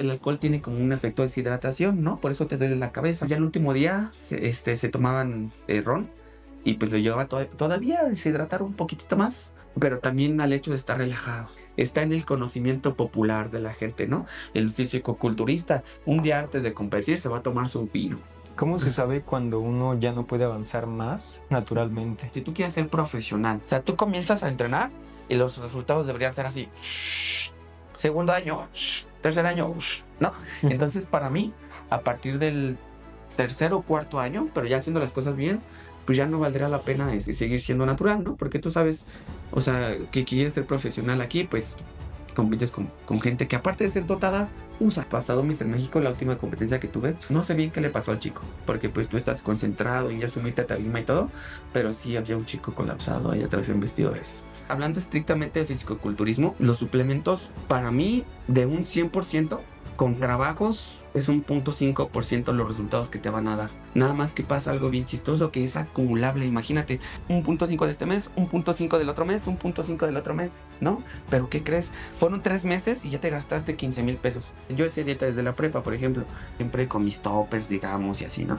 el alcohol tiene como un efecto de deshidratación, ¿no? Por eso te duele la cabeza. Ya el último día se tomaban ron y pues lo llevaba todavía a deshidratar un poquitito más, pero también al hecho de estar relajado. Está en el conocimiento popular de la gente, ¿no? El fisicoculturista, un día antes de competir, se va a tomar su vino. ¿Cómo se sabe cuando uno ya no puede avanzar más naturalmente? Si tú quieres ser profesional, o sea, tú comienzas a entrenar y los resultados deberían ser así. Segundo año, tercer año, ¿no? Entonces, para mí, a partir del tercer o cuarto año, pero ya haciendo las cosas bien, pues ya no valdría la pena seguir siendo natural, ¿no? Porque tú sabes, o sea, que quieres ser profesional aquí, pues compites con gente que aparte de ser dotada, usa. Pasado Mr. México, la última competencia que tuve, no sé bien qué le pasó al chico, porque pues tú estás concentrado en ya subirte a tarima y todo, pero sí había un chico colapsado ahí atrás en vestidores. Hablando estrictamente de fisicoculturismo, los suplementos para mí de un 100% con trabajos es un 0.5% los resultados que te van a dar. Nada más que pasa algo bien chistoso que es acumulable. Imagínate, un 0.5 de este mes, un 0.5 del otro mes, un 0.5 del otro mes, ¿no? Pero ¿qué crees? Fueron 3 meses y ya te gastaste 15,000 pesos. Yo hacía dieta desde la prepa, por ejemplo. Siempre con mis toppers, digamos, y así, ¿no?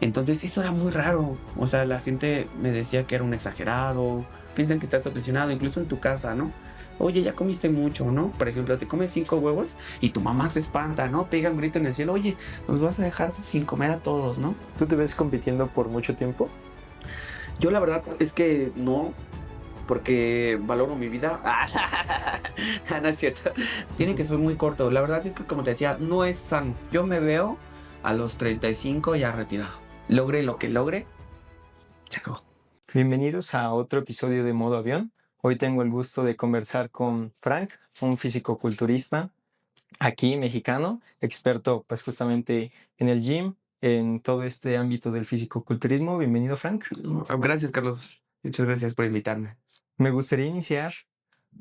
Entonces eso era muy raro. O sea, la gente me decía que era un exagerado. Piensan que estás obsesionado, incluso en tu casa, ¿no? Oye, ya comiste mucho, ¿no? Por ejemplo, te comes 5 huevos y tu mamá se espanta, ¿no? Pega un grito en el cielo, oye, nos vas a dejar sin comer a todos, ¿no? ¿Tú te ves compitiendo por mucho tiempo? Yo la verdad es que no, porque valoro mi vida. No es cierto. Tiene que ser muy corto. La verdad es que, como te decía, no es sano. Yo me veo a los 35 ya retirado. Logre lo que logre, ya acabó. Bienvenidos a otro episodio de Modo Avión. Hoy tengo el gusto de conversar con Frank, un fisicoculturista aquí mexicano, experto pues justamente en el gym, en todo este ámbito del fisicoculturismo. Bienvenido, Frank. Gracias, Carlos. Muchas gracias por invitarme. Me gustaría iniciar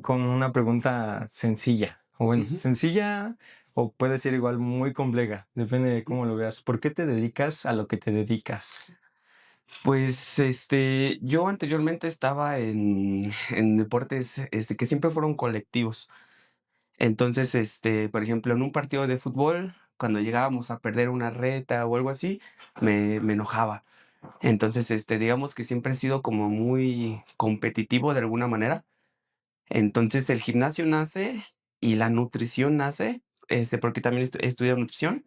con una pregunta sencilla, o bueno, sencilla o puede ser igual muy compleja, depende de cómo lo veas. ¿Por qué te dedicas a lo que te dedicas? Pues, yo anteriormente estaba en deportes, que siempre fueron colectivos. Entonces, por ejemplo, en un partido de fútbol, cuando llegábamos a perder una reta o algo así, me enojaba. Entonces, digamos que siempre he sido como muy competitivo de alguna manera. Entonces, el gimnasio nace y la nutrición nace, porque también he estudiado nutrición,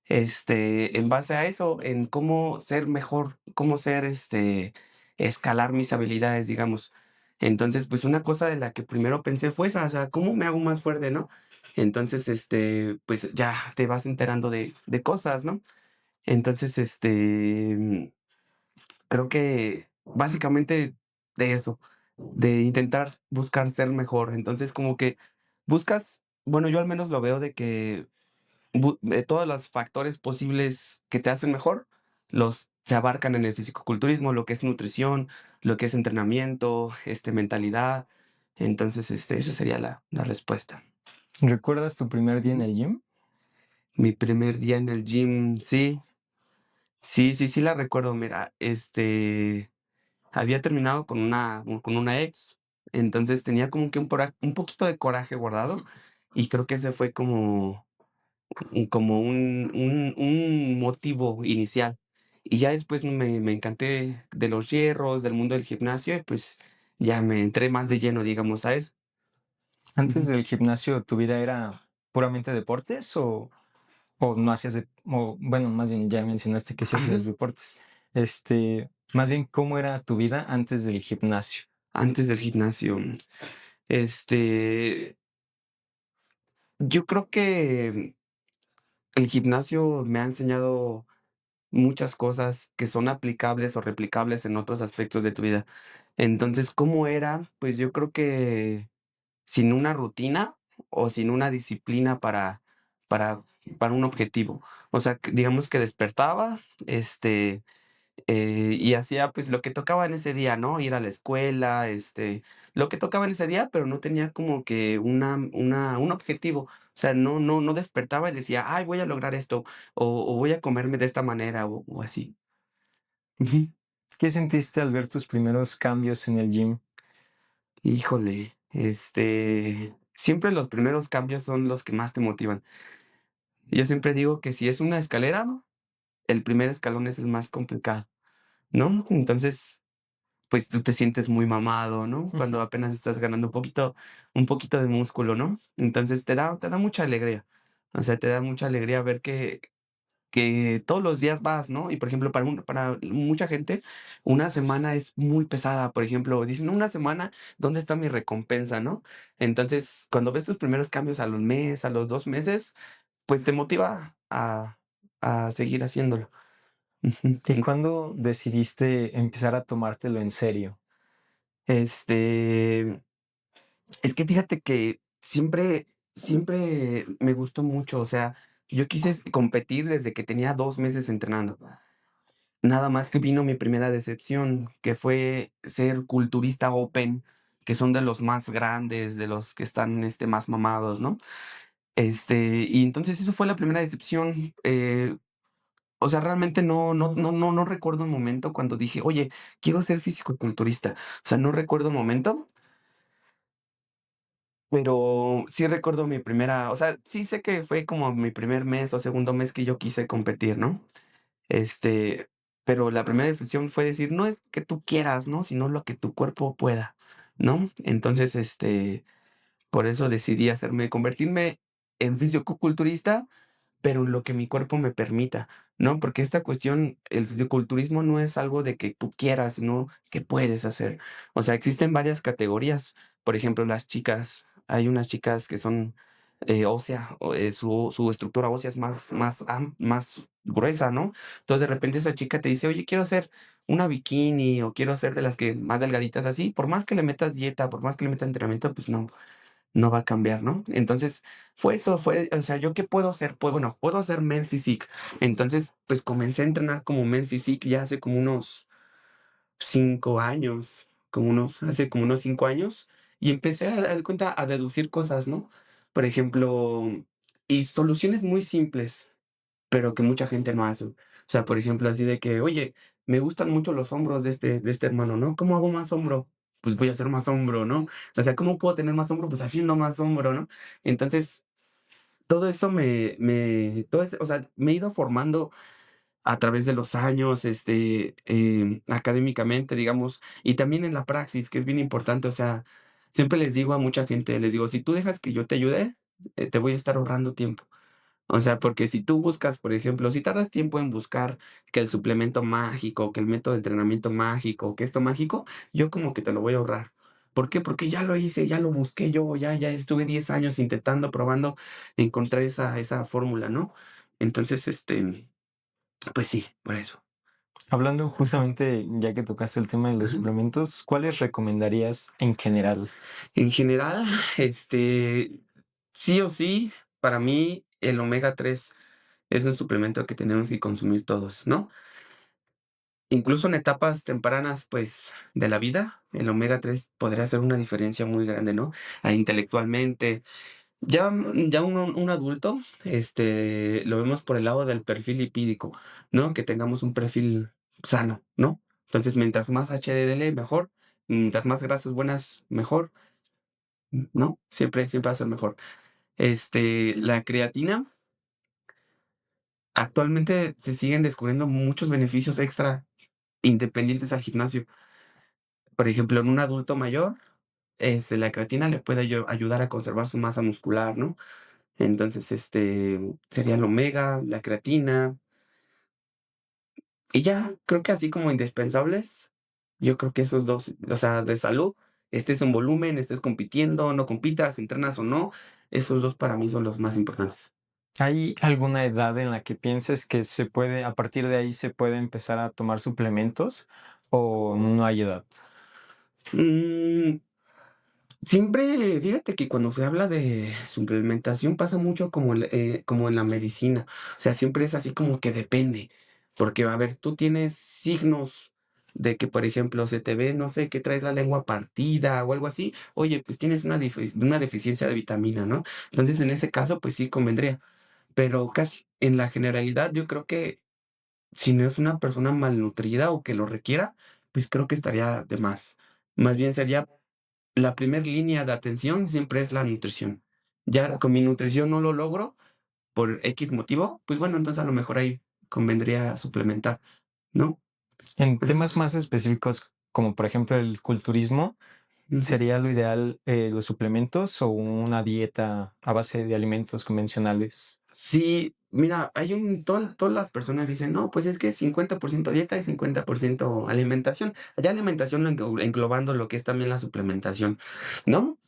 en base a eso, en cómo ser mejor, cómo ser, escalar mis habilidades, digamos. Entonces, pues una cosa de la que primero pensé fue esa, o sea, ¿cómo me hago más fuerte, no? Entonces, pues ya te vas enterando de cosas, ¿no? Entonces, creo que básicamente de eso, de intentar buscar ser mejor. Entonces, como que buscas, bueno, yo al menos lo veo de que todos los factores posibles que te hacen mejor, los se abarcan en el fisicoculturismo, lo que es nutrición, lo que es entrenamiento, mentalidad. Entonces, esa sería la respuesta. ¿Recuerdas tu primer día en el gym? Mi primer día en el gym, sí, sí la recuerdo. Mira, había terminado con una ex, entonces tenía como que un poquito de coraje guardado y creo que ese fue como un motivo inicial. Y ya después me encanté de los hierros, del mundo del gimnasio, y pues ya me entré más de lleno, digamos, a eso. Antes del gimnasio, ¿tu vida era puramente deportes o no hacías o bueno, más bien ya mencionaste que sí Ajá. hacías deportes? Más bien, ¿cómo era tu vida antes del gimnasio? Antes del gimnasio, este, yo creo que el gimnasio me ha enseñado muchas cosas que son aplicables o replicables en otros aspectos de tu vida. Entonces, ¿cómo era? Pues yo creo que sin una rutina o sin una disciplina para para un objetivo. O sea, digamos que despertaba, y hacía, pues, lo que tocaba en ese día, ¿no? Ir a la escuela, lo que tocaba en ese día, pero no tenía como que un objetivo. O sea, no despertaba y decía: "Ay, voy a lograr esto, o voy a comerme de esta manera", o así. Ujú. ¿Qué sentiste al ver tus primeros cambios en el gym? Híjole, siempre los primeros cambios son los que más te motivan. Yo siempre digo que si es una escalera, el primer escalón es el más complicado, ¿no? Entonces, pues tú te sientes muy mamado, ¿no? Cuando apenas estás ganando un poquito de músculo, ¿no? Entonces te da mucha alegría. O sea, te da mucha alegría ver que todos los días vas, ¿no? Y por ejemplo, para mucha gente, una semana es muy pesada. Por ejemplo, dicen, una semana, ¿dónde está mi recompensa, no? Entonces, cuando ves tus primeros cambios a los meses, a los 2 meses, pues te motiva a seguir haciéndolo. Ujú. ¿Y cuándo decidiste empezar a tomártelo en serio? Este, es que fíjate que siempre me gustó mucho, o sea, yo quise competir desde que tenía 2 meses entrenando. Nada más que vino mi primera decepción, que fue ser culturista open, que son de los más grandes, de los que están, más mamados, ¿no? Y entonces eso fue la primera decepción. O sea, realmente no recuerdo un momento cuando dije: "Oye, quiero ser fisicoculturista". O sea, no recuerdo un momento, pero sí recuerdo mi primera, o sea, sí sé que fue como mi primer mes o segundo mes que yo quise competir, ¿no? Este, pero la primera decisión fue decir: "No es que tú quieras, ¿no? Sino lo que tu cuerpo pueda", ¿no? Entonces, por eso decidí convertirme en fisicoculturista, pero en lo que mi cuerpo me permita, ¿no? Porque esta cuestión, el fisiculturismo no es algo de que tú quieras, sino que puedes hacer. O sea, existen varias categorías. Por ejemplo, las chicas, hay unas chicas que son ósea, su estructura ósea es más gruesa, ¿no? Entonces, de repente esa chica te dice: "Oye, quiero hacer una bikini o quiero hacer de las que más delgaditas así", por más que le metas dieta, por más que le metas entrenamiento, pues no va a cambiar, ¿no? Entonces, fue eso, o sea, ¿yo qué puedo hacer? Pues bueno, puedo hacer Men Physique. Entonces, pues comencé a entrenar como Men Physique ya hace como unos 5 años, hace como unos 5 años, y empecé a dar cuenta, a deducir cosas, ¿no? Por ejemplo, y soluciones muy simples, pero que mucha gente no hace. O sea, por ejemplo, así de que: "Oye, me gustan mucho los hombros de este hermano, ¿no? ¿Cómo hago más hombro? Pues voy a hacer más hombro, ¿no? O sea, ¿cómo puedo tener más hombro? Pues haciendo más hombro, ¿no?". Entonces, todo eso todo eso, o sea, me he ido formando a través de los años, académicamente, digamos, y también en la praxis, que es bien importante. O sea, siempre les digo a mucha gente, les digo: "Si tú dejas que yo te ayude, te voy a estar ahorrando tiempo". O sea, porque si tú buscas, por ejemplo, si tardas tiempo en buscar que el suplemento mágico, que el método de entrenamiento mágico, que esto mágico, yo como que te lo voy a ahorrar. ¿Por qué? Porque ya lo hice, ya lo busqué yo, ya estuve 10 años intentando, probando, encontrar esa fórmula, ¿no? Entonces, pues sí, por eso. Hablando justamente, ya que tocaste el tema de los Ajá. suplementos, ¿cuáles recomendarías en general? En general, sí o sí, para mí el omega 3 es un suplemento que tenemos que consumir todos, ¿no? Incluso en etapas tempranas, pues, de la vida, el omega 3 podría hacer una diferencia muy grande, ¿no? Intelectualmente. Ya un adulto, lo vemos por el lado del perfil lipídico, ¿no? Que tengamos un perfil sano, ¿no? Entonces, mientras más HDL, mejor. Mientras más grasas buenas, mejor, ¿no? Siempre va a ser mejor. La creatina, actualmente se siguen descubriendo muchos beneficios extra independientes al gimnasio. Por ejemplo, en un adulto mayor, la creatina le puede ayudar a conservar su masa muscular, ¿no? Entonces, sería el omega, la creatina, y ya, creo que así como indispensables, yo creo que esos 2, o sea, de salud, estés en volumen, estés compitiendo, no compitas, entrenas o no, esos 2 para mí son los más importantes. ¿Hay alguna edad en la que pienses que se puede, a partir de ahí se puede empezar a tomar suplementos o no hay edad? Mm, Siempre, fíjate que cuando se habla de suplementación pasa mucho como en la medicina. O sea, siempre es así como que depende, porque, a ver, tú tienes signos de que, por ejemplo, se te ve, no sé, que traes la lengua partida o algo así. Oye, pues tienes una deficiencia de vitamina, ¿no? Entonces, en ese caso, pues sí convendría. Pero casi en la generalidad, yo creo que si no es una persona malnutrida o que lo requiera, pues creo que estaría de más. Más bien sería la primer línea de atención siempre es la nutrición. Ya con mi nutrición no lo logro, por X motivo, pues bueno, entonces a lo mejor ahí convendría suplementar, ¿no? En Ajá. temas más específicos, como por ejemplo el culturismo, Ujú. ¿sería lo ideal los suplementos o una dieta a base de alimentos convencionales? Sí, mira, todas las personas dicen, no, pues es que 50% dieta y 50% alimentación. Ya alimentación englobando lo que es también la suplementación, ¿no?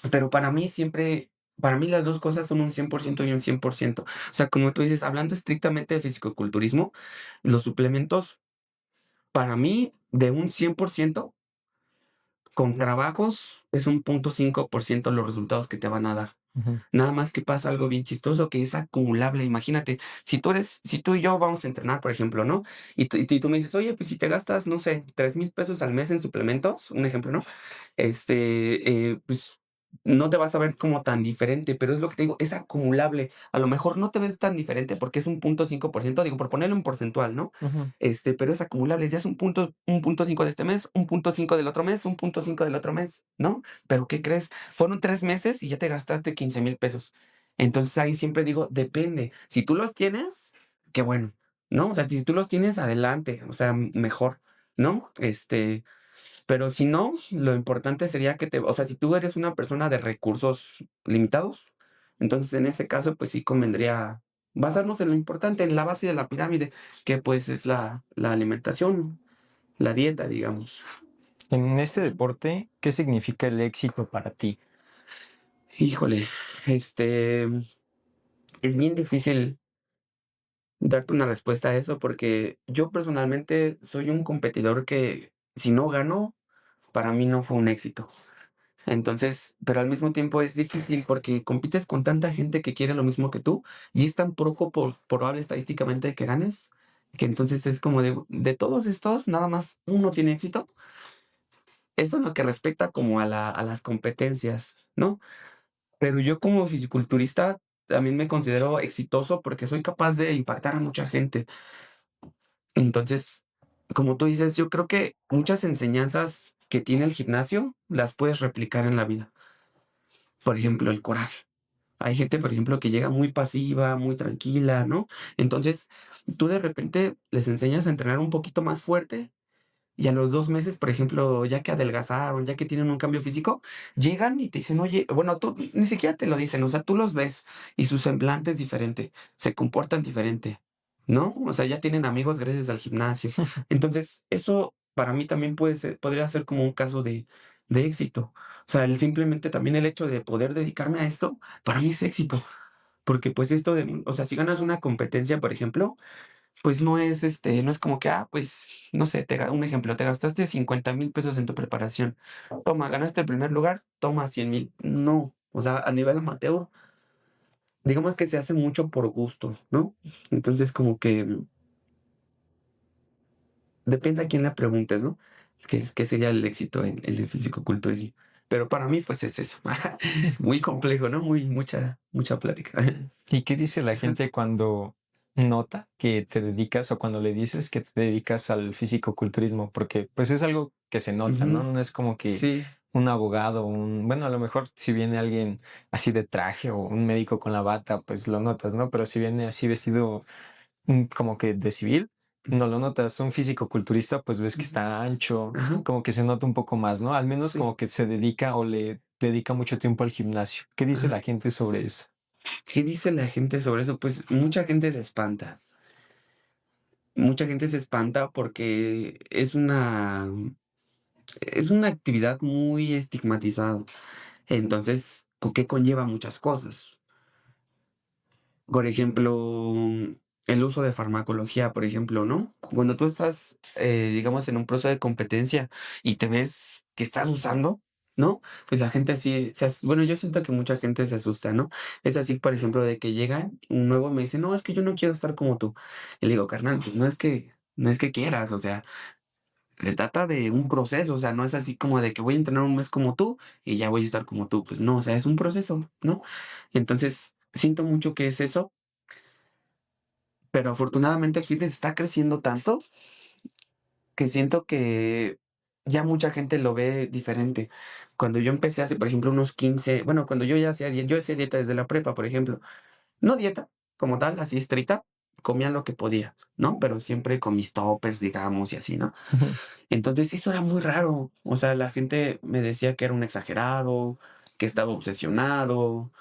Pero para mí las dos cosas son un 100% y un 100%. O sea, como tú dices, hablando estrictamente de fisicoculturismo, los suplementos, para mí, de un 100% con trabajos, es un 0,5% los resultados que te van a dar. Ujú. Nada más que pasa algo bien chistoso que es acumulable. Imagínate, si tú y yo vamos a entrenar, por ejemplo, ¿no? Y tú me dices, oye, pues si te gastas, no sé, 3,000 pesos al mes en suplementos, un ejemplo, ¿no? Pues no te vas a ver como tan diferente, pero es lo que te digo, es acumulable. A lo mejor no te ves tan diferente porque es un 0,5%, digo, por ponerlo en porcentual, ¿no? Ujú. Pero es acumulable, ya es un punto 5 de este mes, un 0,5 del otro mes, un 0,5 del otro mes, ¿no? Pero ¿qué crees? Fueron 3 meses y ya te gastaste 15,000 pesos. Entonces ahí siempre digo, depende. Si tú los tienes, qué bueno, ¿no? O sea, si tú los tienes, adelante, o sea, mejor, ¿no? Pero si no, lo importante sería o sea, si tú eres una persona de recursos limitados, entonces en ese caso, pues sí convendría basarnos en lo importante, en la base de la pirámide, que pues es la alimentación, la dieta, digamos. En este deporte, ¿qué significa el éxito para ti? Híjole, este, es bien difícil darte una respuesta a eso porque yo personalmente soy un competidor que si no gano, para mí no fue un éxito. Entonces, pero al mismo tiempo es difícil porque compites con tanta gente que quiere lo mismo que tú y es tan poco probable estadísticamente que ganes, que entonces es como de todos estos, nada más uno tiene éxito. Eso en lo que respecta como a las competencias, ¿no? Pero yo como fisiculturista también me considero exitoso porque soy capaz de impactar a mucha gente. Entonces, como tú dices, yo creo que muchas enseñanzas que tiene el gimnasio las puedes replicar en la vida. Por ejemplo, el coraje. Hay gente, por ejemplo, que llega muy pasiva, muy tranquila, ¿no? Entonces, tú de repente les enseñas a entrenar un poquito más fuerte y a los 2 meses, por ejemplo, ya que adelgazaron, ya que tienen un cambio físico, llegan y te dicen, oye, bueno, tú ni siquiera te lo dicen, o sea, tú los ves y su semblante es diferente, se comportan diferente, ¿no? O sea, ya tienen amigos gracias al gimnasio. Entonces, eso para mí también podría ser como un caso de éxito. O sea, simplemente también el hecho de poder dedicarme a esto, para mí es éxito. Porque pues o sea, si ganas una competencia, por ejemplo, pues no es como que, pues, no sé, un ejemplo, te gastaste 50,000 pesos en tu preparación. Toma, ganaste el primer lugar, toma 100,000. No, o sea, a nivel amateur, digamos que se hace mucho por gusto, ¿no? Entonces, como que depende a quién le preguntes, ¿no? ¿Qué sería el éxito en el fisicoculturismo? Pero para mí, pues es eso. Muy complejo, ¿no? Mucha plática. ¿Y qué dice la gente cuando nota que te dedicas o cuando le dices que te dedicas al fisicoculturismo? Porque pues es algo que se nota, ¿no? Ujú. No es como que Sí. un abogado, bueno, a lo mejor si viene alguien así de traje o un médico con la bata, pues lo notas, ¿no? Pero si viene así vestido como que de civil, no lo notas. Un físico-culturista, pues ves que Ujú. está ancho, Ajá. como que se nota un poco más, ¿no? Al menos Sí. como que se dedica o le dedica mucho tiempo al gimnasio. ¿Qué dice la Ajá. gente sobre eso? ¿Qué dice la gente sobre eso? Pues mucha gente se espanta. Mucha gente se espanta porque es una actividad muy estigmatizada. Entonces, que conlleva muchas cosas. Por ejemplo, el uso de farmacología, por ejemplo, ¿no? Cuando tú estás, digamos, en un proceso de competencia y te ves que estás usando, ¿no? Pues la gente así, bueno, yo siento que mucha gente se asusta, ¿no? Es así, por ejemplo, de que llega un nuevo y me dice, no, es que yo no quiero estar como tú. Y le digo, carnal, pues no es que quieras, o sea, se trata de un proceso, o sea, no es así como de que voy a entrenar un mes como tú y ya voy a estar como tú. Pues no, o sea, es un proceso, ¿no? Entonces, siento mucho que es eso, pero afortunadamente el fitness está creciendo tanto que siento que ya mucha gente lo ve diferente. Cuando yo empecé hace, por ejemplo, unos 15, bueno, cuando yo ya hacía dieta desde la prepa, por ejemplo, no dieta como tal, así estricta, comía lo que podía, ¿no? Pero siempre con mis toppers, digamos, y así, ¿no? Entonces eso era muy raro. O sea, la gente me decía que era un exagerado, que estaba obsesionado.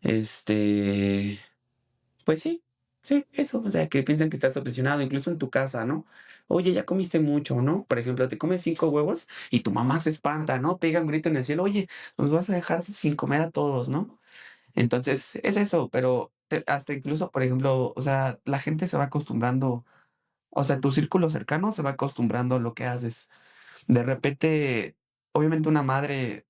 Este, pues sí, sí, eso. O sea, que piensan que estás obsesionado, incluso en tu casa, ¿no? Oye, ya comiste mucho, ¿no? Por ejemplo, te comes 5 huevos y tu mamá se espanta, ¿no? Pega un grito en el cielo, oye, nos vas a dejar sin comer a todos, ¿no? Entonces, es eso, pero hasta incluso, por ejemplo, o sea, la gente se va acostumbrando, o sea, tu círculo cercano se va acostumbrando a lo que haces. De repente, obviamente una madre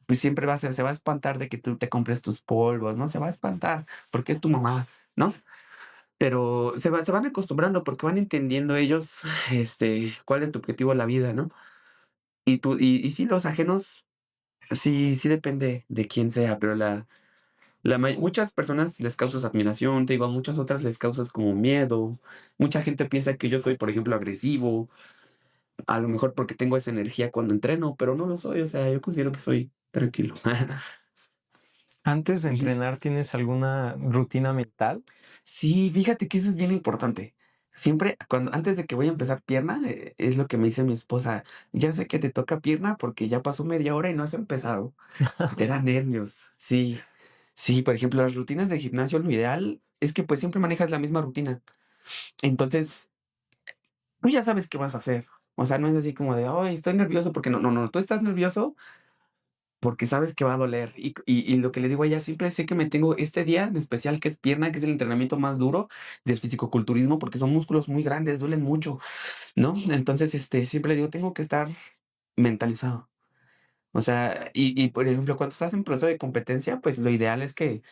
pues siempre se va a espantar de que tú te compres tus polvos, ¿no? Se va a espantar porque es tu mamá, ¿no? Pero se van acostumbrando porque van entendiendo ellos, cuál es tu objetivo en la vida, ¿no? Y sí, los ajenos, sí, sí depende de quién sea, pero muchas personas les causas admiración, te digo, a muchas otras les causas como miedo. Mucha gente piensa que yo soy, por ejemplo, agresivo, a lo mejor porque tengo esa energía cuando entreno, pero no lo soy, o sea, yo considero que soy tranquilo. Antes de Ujú. entrenar, ¿tienes alguna rutina mental? Sí, fíjate que eso es bien importante. Siempre, antes de que voy a empezar pierna, es lo que me dice mi esposa. Ya sé que te toca pierna porque ya pasó media hora y no has empezado. Te da nervios. Sí, sí, por ejemplo, las rutinas de gimnasio, lo ideal es que pues siempre manejas la misma rutina. Entonces, tú ya sabes qué vas a hacer. O sea, no es así como de, ay, estoy nervioso porque no, no, no, tú estás nervioso porque sabes que va a doler. Y lo que le digo a ella, siempre sé que me tengo este día en especial, que es pierna, que es el entrenamiento más duro del fisicoculturismo, porque son músculos muy grandes, duelen mucho, ¿no? Entonces, siempre le digo, tengo que estar mentalizado. O sea, por ejemplo, cuando estás en proceso de competencia, pues lo ideal es que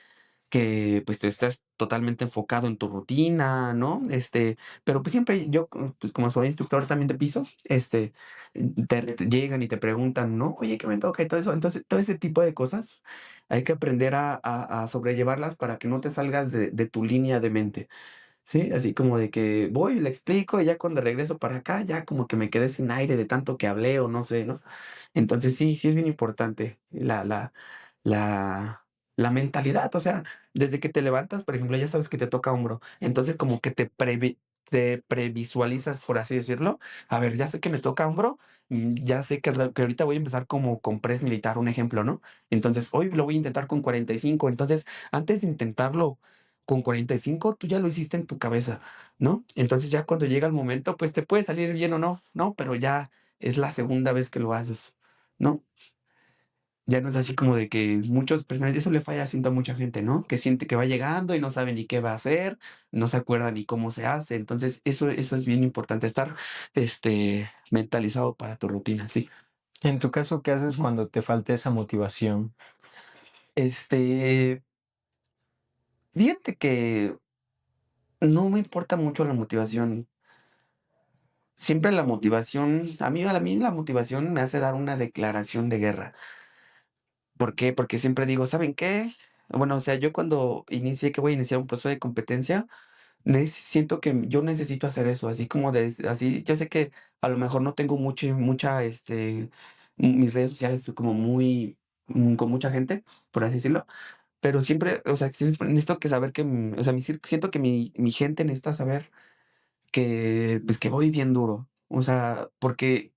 pues tú estás totalmente enfocado en tu rutina, ¿no? Pero pues siempre yo, pues como soy instructor también de piso, te llegan y te preguntan, ¿no? Oye, ¿qué me toca? Y todo eso. Entonces, todo ese tipo de cosas hay que aprender a sobrellevarlas para que no te salgas de tu línea de mente, ¿sí? Así como de que voy, le explico y ya cuando regreso para acá, ya como que me quedé sin aire de tanto que hablé o no sé, ¿no? Entonces sí, sí es bien importante la, la mentalidad, o sea, desde que te levantas, por ejemplo, ya sabes que te toca hombro, entonces como que te previsualizas, por así decirlo. A ver, ya sé que me toca hombro, ya sé que ahorita voy a empezar como con press militar, un ejemplo, ¿no? Entonces hoy lo voy a intentar con 45, entonces antes de intentarlo con 45, tú ya lo hiciste en tu cabeza, ¿no? Entonces ya cuando llega el momento, pues te puede salir bien o no, ¿no? Pero ya es la segunda vez que lo haces, ¿no? Ya no es así como de que muchos personas, eso le falla siento a mucha gente, ¿no? Que siente que va llegando y no sabe ni qué va a hacer, no se acuerda ni cómo se hace. Entonces, eso es bien importante, estar mentalizado para tu rutina, sí. En tu caso, ¿qué haces Ujú. cuando te falta esa motivación? Este, fíjate que no me importa mucho la motivación. Siempre la motivación, a mí la motivación me hace dar una declaración de guerra. ¿Por qué? Porque siempre digo, ¿saben qué? Bueno, o sea, yo cuando inicié que voy a iniciar un proceso de competencia, siento que yo necesito hacer eso, así como así, yo sé que a lo mejor no tengo mis redes sociales son como muy, con mucha gente, por así decirlo, pero siempre, o sea, sí necesito que saber que, o sea, siento que mi gente necesita saber que, pues que voy bien duro, o sea, porque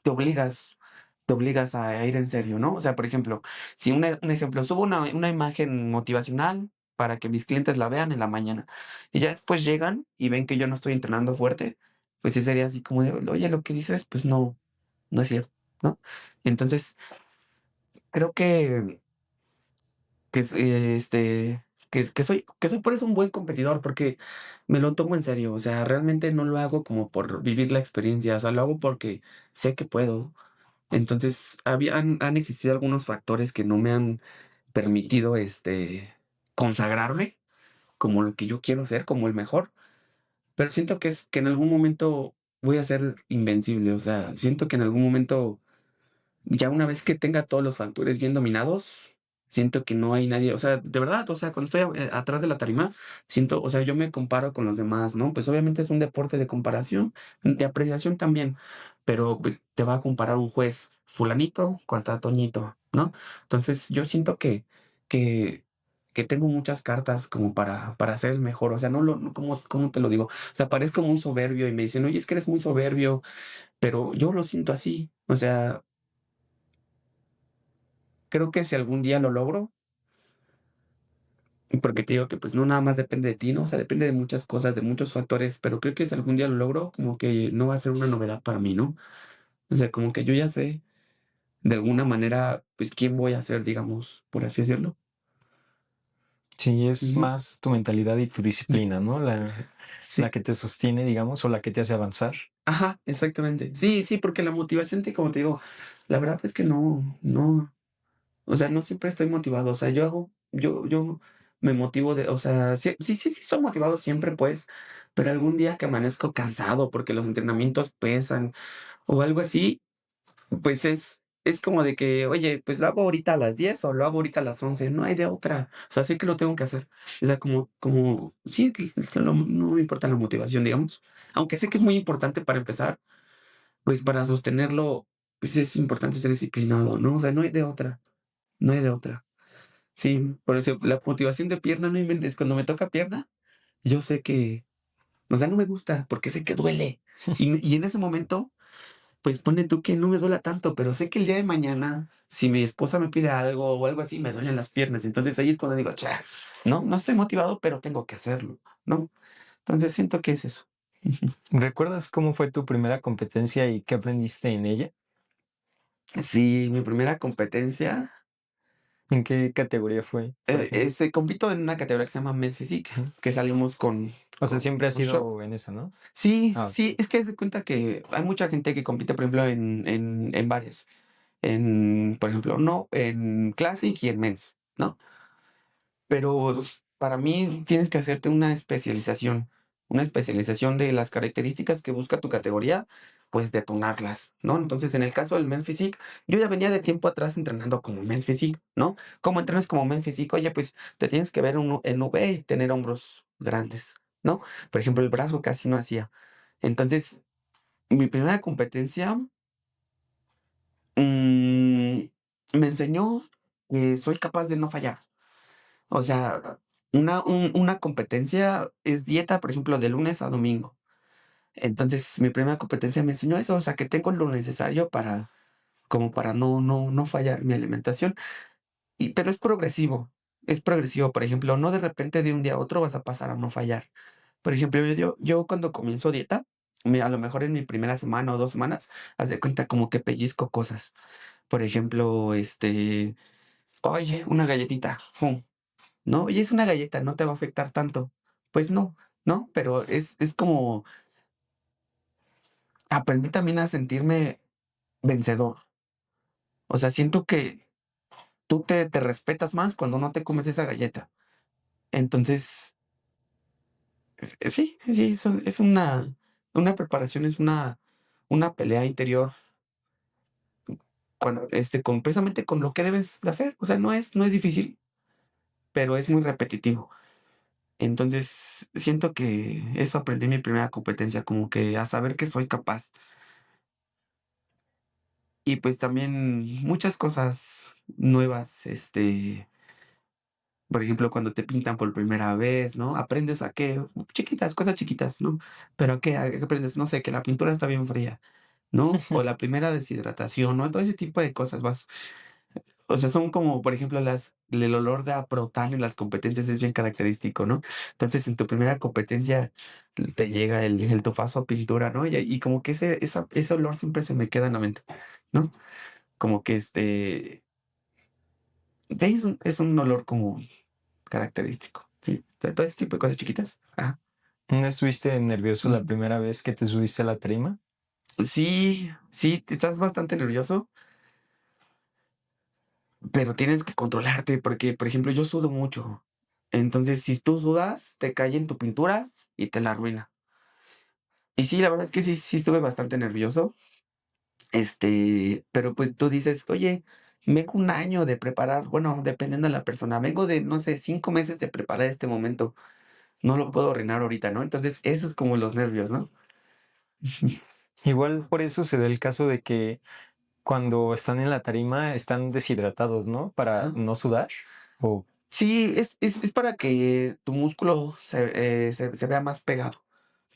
te obligas, te obligas a ir en serio, ¿no? O sea, por ejemplo, si un ejemplo, subo una imagen motivacional para que mis clientes la vean en la mañana y ya después llegan y ven que yo no estoy entrenando fuerte, pues sí sería así como de, oye, lo que dices, pues no, no es cierto, ¿no? Entonces, creo que es, que soy por eso un buen competidor, porque me lo tomo en serio, o sea, realmente no lo hago como por vivir la experiencia, o sea, lo hago porque sé que puedo. Entonces, han existido algunos factores que no me han permitido, consagrarme como lo que yo quiero ser, como el mejor, pero siento que en algún momento voy a ser invencible, o sea, siento que en algún momento, ya una vez que tenga todos los factores bien dominados, siento que no hay nadie, o sea, de verdad, o sea, cuando estoy atrás de la tarima, siento, o sea, yo me comparo con los demás, ¿no? Pues obviamente es un deporte de comparación, de apreciación también, pero pues te va a comparar un juez fulanito contra Toñito, ¿no? Entonces yo siento que, que tengo muchas cartas como para ser el mejor. O sea, ¿cómo te lo digo? O sea, parezco muy soberbio y me dicen, oye, es que eres muy soberbio, pero yo lo siento así. O sea, creo que si algún día lo logro, porque te digo que pues no nada más depende de ti, ¿no? O sea, depende de muchas cosas, de muchos factores, pero creo que si algún día lo logro, como que no va a ser una novedad para mí, ¿no? O sea, como que yo ya sé de alguna manera, pues quién voy a ser, digamos, por así decirlo. Sí, es Ujú. más tu mentalidad y tu disciplina, ¿no? La Sí, que te sostiene, digamos, o la que te hace avanzar. ajá, exactamente. Sí, sí, porque la motivación, como te digo, la verdad es que no, o sea, no siempre estoy motivado. O sea, yo me motivo o sea, sí, estoy motivado siempre, pues, pero algún día que amanezco cansado porque los entrenamientos pesan o algo así, pues es como de que, oye, pues lo hago ahorita a las 10 o lo hago ahorita a las 11, no hay de otra. O sea, sé que lo tengo que hacer. O sea, sí, no me importa la motivación, digamos. Aunque sé que es muy importante para empezar, pues para sostenerlo, pues es importante ser disciplinado, ¿no? O sea, no hay de otra, no hay de otra. Sí, por eso la motivación de pierna, no inventes, cuando me toca pierna, yo sé que, o sea, no me gusta porque sé que duele. Y en ese momento pues pone tú que no me duela tanto, pero sé que el día de mañana, si mi esposa me pide algo o algo así, me duelen las piernas. Entonces ahí es cuando digo, cha, no estoy motivado, pero tengo que hacerlo, ¿no? Entonces siento que es eso. Ujú. ¿Recuerdas cómo fue tu primera competencia y qué aprendiste en ella? Sí, mi primera competencia, ¿En qué categoría fue, por ejemplo? compito en una categoría que se llama Men's Physique, Ujú. que salimos O sea, siempre ha con short. sido en esa, ¿no? Sí, Ah, sí, es que se cuenta que hay mucha gente que compite, por ejemplo, en varias. Por ejemplo, no, en Classic y en Men's, ¿no? Pero para mí tienes que hacerte una especialización de las características que busca tu categoría, pues detonarlas, ¿no? Entonces, en el caso del Men Physique, yo ya venía de tiempo atrás entrenando como Men Physique, ¿no? ¿Cómo entrenas como Men Physique? Oye, pues te tienes que ver en V y tener hombros grandes, ¿no? Por ejemplo, el brazo casi no hacía. Entonces, mi primera competencia mm, me enseñó que soy capaz de no fallar. O sea, una competencia es dieta, por ejemplo, de lunes a domingo. Entonces, mi primera competencia me enseñó eso, o sea, que tengo lo necesario como para no fallar mi alimentación. Pero es progresivo. Por ejemplo, no de repente de un día a otro vas a pasar a no fallar. Por ejemplo, yo cuando comienzo dieta, a lo mejor en mi primera semana o 2 semanas, haz de cuenta como que pellizco cosas. Por ejemplo, oye, una galletita, ¡fum! ¿No? Y es una galleta, no te va a afectar tanto. Pues no, ¿no? Pero es como aprendí también a sentirme vencedor. O sea, siento que tú te respetas más cuando no te comes esa galleta. Entonces, sí, sí, es una preparación, es una pelea interior precisamente con lo que debes de hacer. O sea, no es difícil, pero es muy repetitivo. Entonces, siento que eso aprendí en mi primera competencia, como que a saber que soy capaz. Y pues también muchas cosas nuevas, por ejemplo, cuando te pintan por primera vez, ¿no? Aprendes a qué, chiquitas, cosas chiquitas, ¿no? Pero a qué aprendes, no sé, que la pintura está bien fría, ¿no? O la primera deshidratación, ¿no? Todo ese tipo de cosas vas. O sea, son como, por ejemplo, el olor de aprotán en las competencias es bien característico, ¿no? Entonces, en tu primera competencia te llega el tofazo a pintura, ¿no? Y como que ese olor siempre se me queda en la mente, ¿no? Como que sí, es un olor como característico, sí, de todo ese tipo de cosas chiquitas. Ajá. ¿no estuviste nervioso la Mm. primera vez que te subiste a la tarima? Sí, sí, estás bastante nervioso, pero tienes que controlarte porque, por ejemplo, yo sudo mucho. Entonces, si tú sudas, te cae en tu pintura y te la arruina. Y sí, la verdad es que sí, sí estuve bastante nervioso. Pero pues tú dices, oye, vengo un año de preparar, bueno, dependiendo de la persona, vengo de, no sé, 5 meses de preparar este momento. No lo puedo arruinar ahorita, ¿no? Entonces, eso es como los nervios, ¿no? Igual por eso se da el caso de que cuando están en la tarima están deshidratados, ¿no? Para Ajá. no sudar. O... Sí, es para que tu músculo se vea más pegado,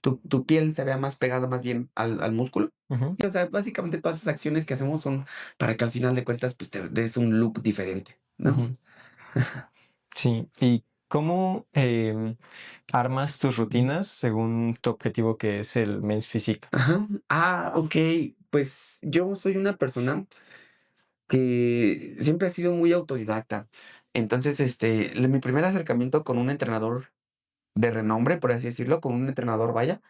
tu piel se vea más pegada más bien al músculo. Ujú, Y, o sea, básicamente todas esas acciones que hacemos son para que al final de cuentas, pues, te des un look diferente, ¿no? ujú. Sí, ¿y cómo armas tus rutinas según tu objetivo que es el Men's Physique? Ajá. Okey. Pues, yo soy una persona que siempre ha sido muy autodidacta. Entonces, mi primer acercamiento con un entrenador de renombre, por así decirlo, con un entrenador, vaya,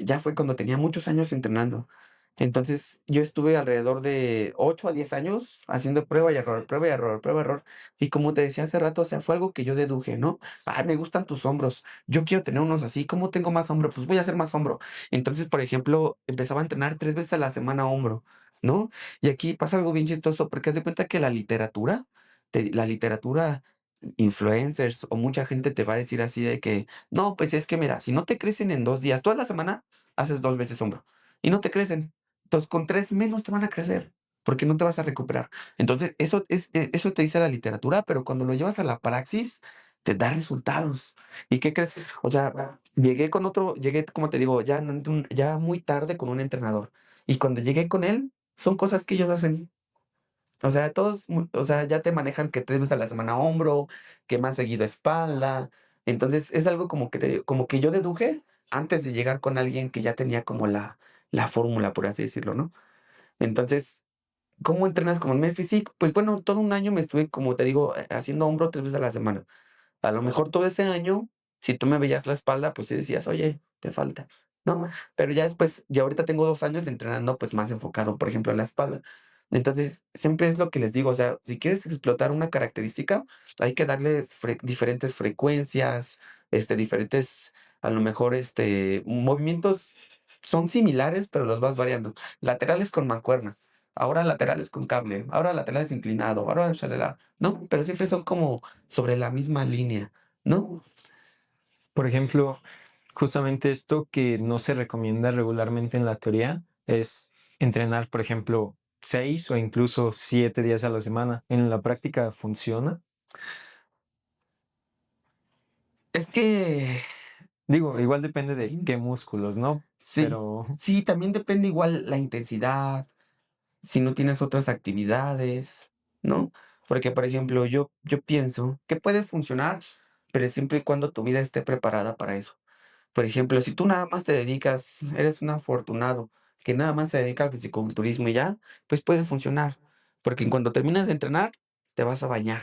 ya fue cuando tenía muchos años entrenando. Entonces, yo estuve alrededor de 8 a 10 años haciendo prueba y error, prueba y error, prueba y error. Y como te decía hace rato, o sea, fue algo que yo deduje, ¿no? Ay, me gustan tus hombros. Yo quiero tener unos así. ¿Cómo tengo más hombro? Pues voy a hacer más hombro. Entonces, por ejemplo, empezaba a entrenar 3 veces a la semana hombro, ¿no? Y aquí pasa algo bien chistoso, porque haz de cuenta que la literatura, influencers o mucha gente te va a decir así de que no, pues es que mira, si no te crecen en 2 días, toda la semana haces 2 veces hombro y no te crecen. Entonces, con 3 menos te van a crecer, porque no te vas a recuperar. Entonces, eso te dice la literatura, pero cuando lo llevas a la praxis, te da resultados. ¿Y qué crees? O sea, llegué, como te digo, ya muy tarde con un entrenador. Y cuando llegué con él, son cosas que ellos hacen. O sea, o sea, ya te manejan que 3 veces a la semana hombro, que más seguido espalda. Entonces, es algo como que yo deduje antes de llegar con alguien que ya tenía como la fórmula, por así decirlo, ¿no? Entonces, ¿cómo entrenas como en Memphis? Pues bueno, todo un año me estuve, como te digo, haciendo hombro 3 veces a la semana. A lo mejor todo ese año, si tú me veías la espalda, pues sí decías: "Oye, te falta", ¿no? Pero ya después, ya ahorita tengo 2 años entrenando, pues, más enfocado, por ejemplo, en la espalda. Entonces, siempre es lo que les digo, o sea, si quieres explotar una característica, hay que darle diferentes frecuencias, diferentes, a lo mejor, movimientos son similares, pero los vas variando. Laterales con mancuerna, ahora laterales con cable, ahora laterales inclinado, ahora shalala, ¿no? Pero siempre son como sobre la misma línea, ¿no? Por ejemplo, justamente esto que no se recomienda regularmente en la teoría es entrenar, por ejemplo, 6 o incluso 7 días a la semana. ¿En la práctica funciona? Es que Digo, igual depende de ujú, qué músculos, ¿no? sí, Pero, sí, también depende igual la intensidad, si no tienes otras actividades, ¿no? Porque, por ejemplo, yo pienso que puede funcionar, pero siempre y cuando tu vida esté preparada para eso. Por ejemplo, si tú nada más te dedicas, eres un afortunado que nada más se dedica al fisiculturismo y ya, pues puede funcionar, porque en cuando terminas de entrenar, te vas a bañar.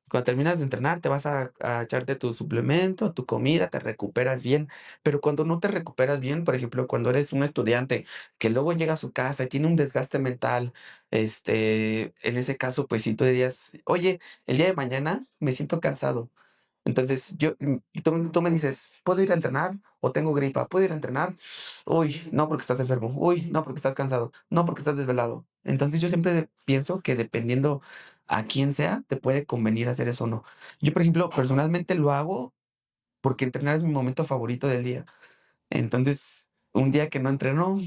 Cuando terminas de entrenar, te vas a echarte tu suplemento, tu comida, te recuperas bien, pero cuando no te recuperas bien, por ejemplo, cuando eres un estudiante que luego llega a su casa y tiene un desgaste mental, en ese caso, pues sí, tú dirías: "Oye, el día de mañana me siento cansado". Entonces, tú me dices: "¿Puedo ir a entrenar o tengo gripa? ¿Puedo ir a entrenar?". "Uy, no, porque estás enfermo. Uy, no, porque estás cansado. No, porque estás desvelado". Entonces, yo siempre pienso que dependiendo a quién sea, te puede convenir hacer eso o no. Yo, por ejemplo, personalmente lo hago porque entrenar es mi momento favorito del día. Entonces, un día que no entreno,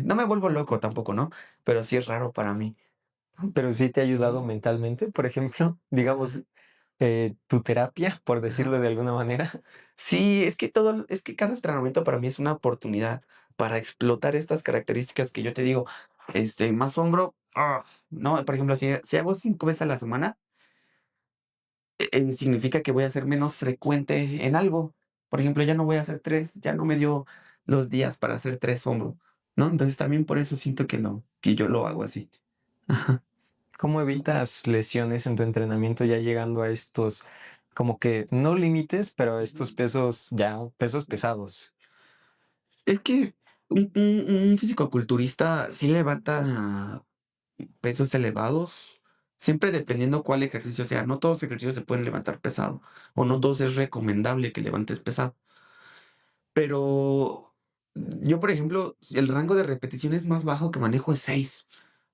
no me vuelvo loco tampoco, ¿no? Pero sí es raro para mí. pero sí te ha ayudado Ujú. mentalmente, por ejemplo, digamos, tu terapia, por Ajá. decirlo de alguna manera. Sí, es que cada entrenamiento para mí es una oportunidad para explotar estas características que yo te digo, más hombro, no, por ejemplo, si hago 5 veces a la semana, significa que voy a ser menos frecuente en algo. Por ejemplo, ya no voy a hacer 3, ya no me dio los días para hacer 3 hombro, ¿no? Entonces, también por eso siento que yo lo hago así. Ajá. ¿Cómo evitas lesiones en tu entrenamiento ya llegando a estos, como que no límites, pero a estos pesos ya, pesos pesados? Es que un fisicoculturista sí levanta pesos elevados, siempre dependiendo cuál ejercicio sea. No todos los ejercicios se pueden levantar pesado, o no todos es recomendable que levantes pesado. Pero yo, por ejemplo, el rango de repeticiones más bajo que manejo es 6.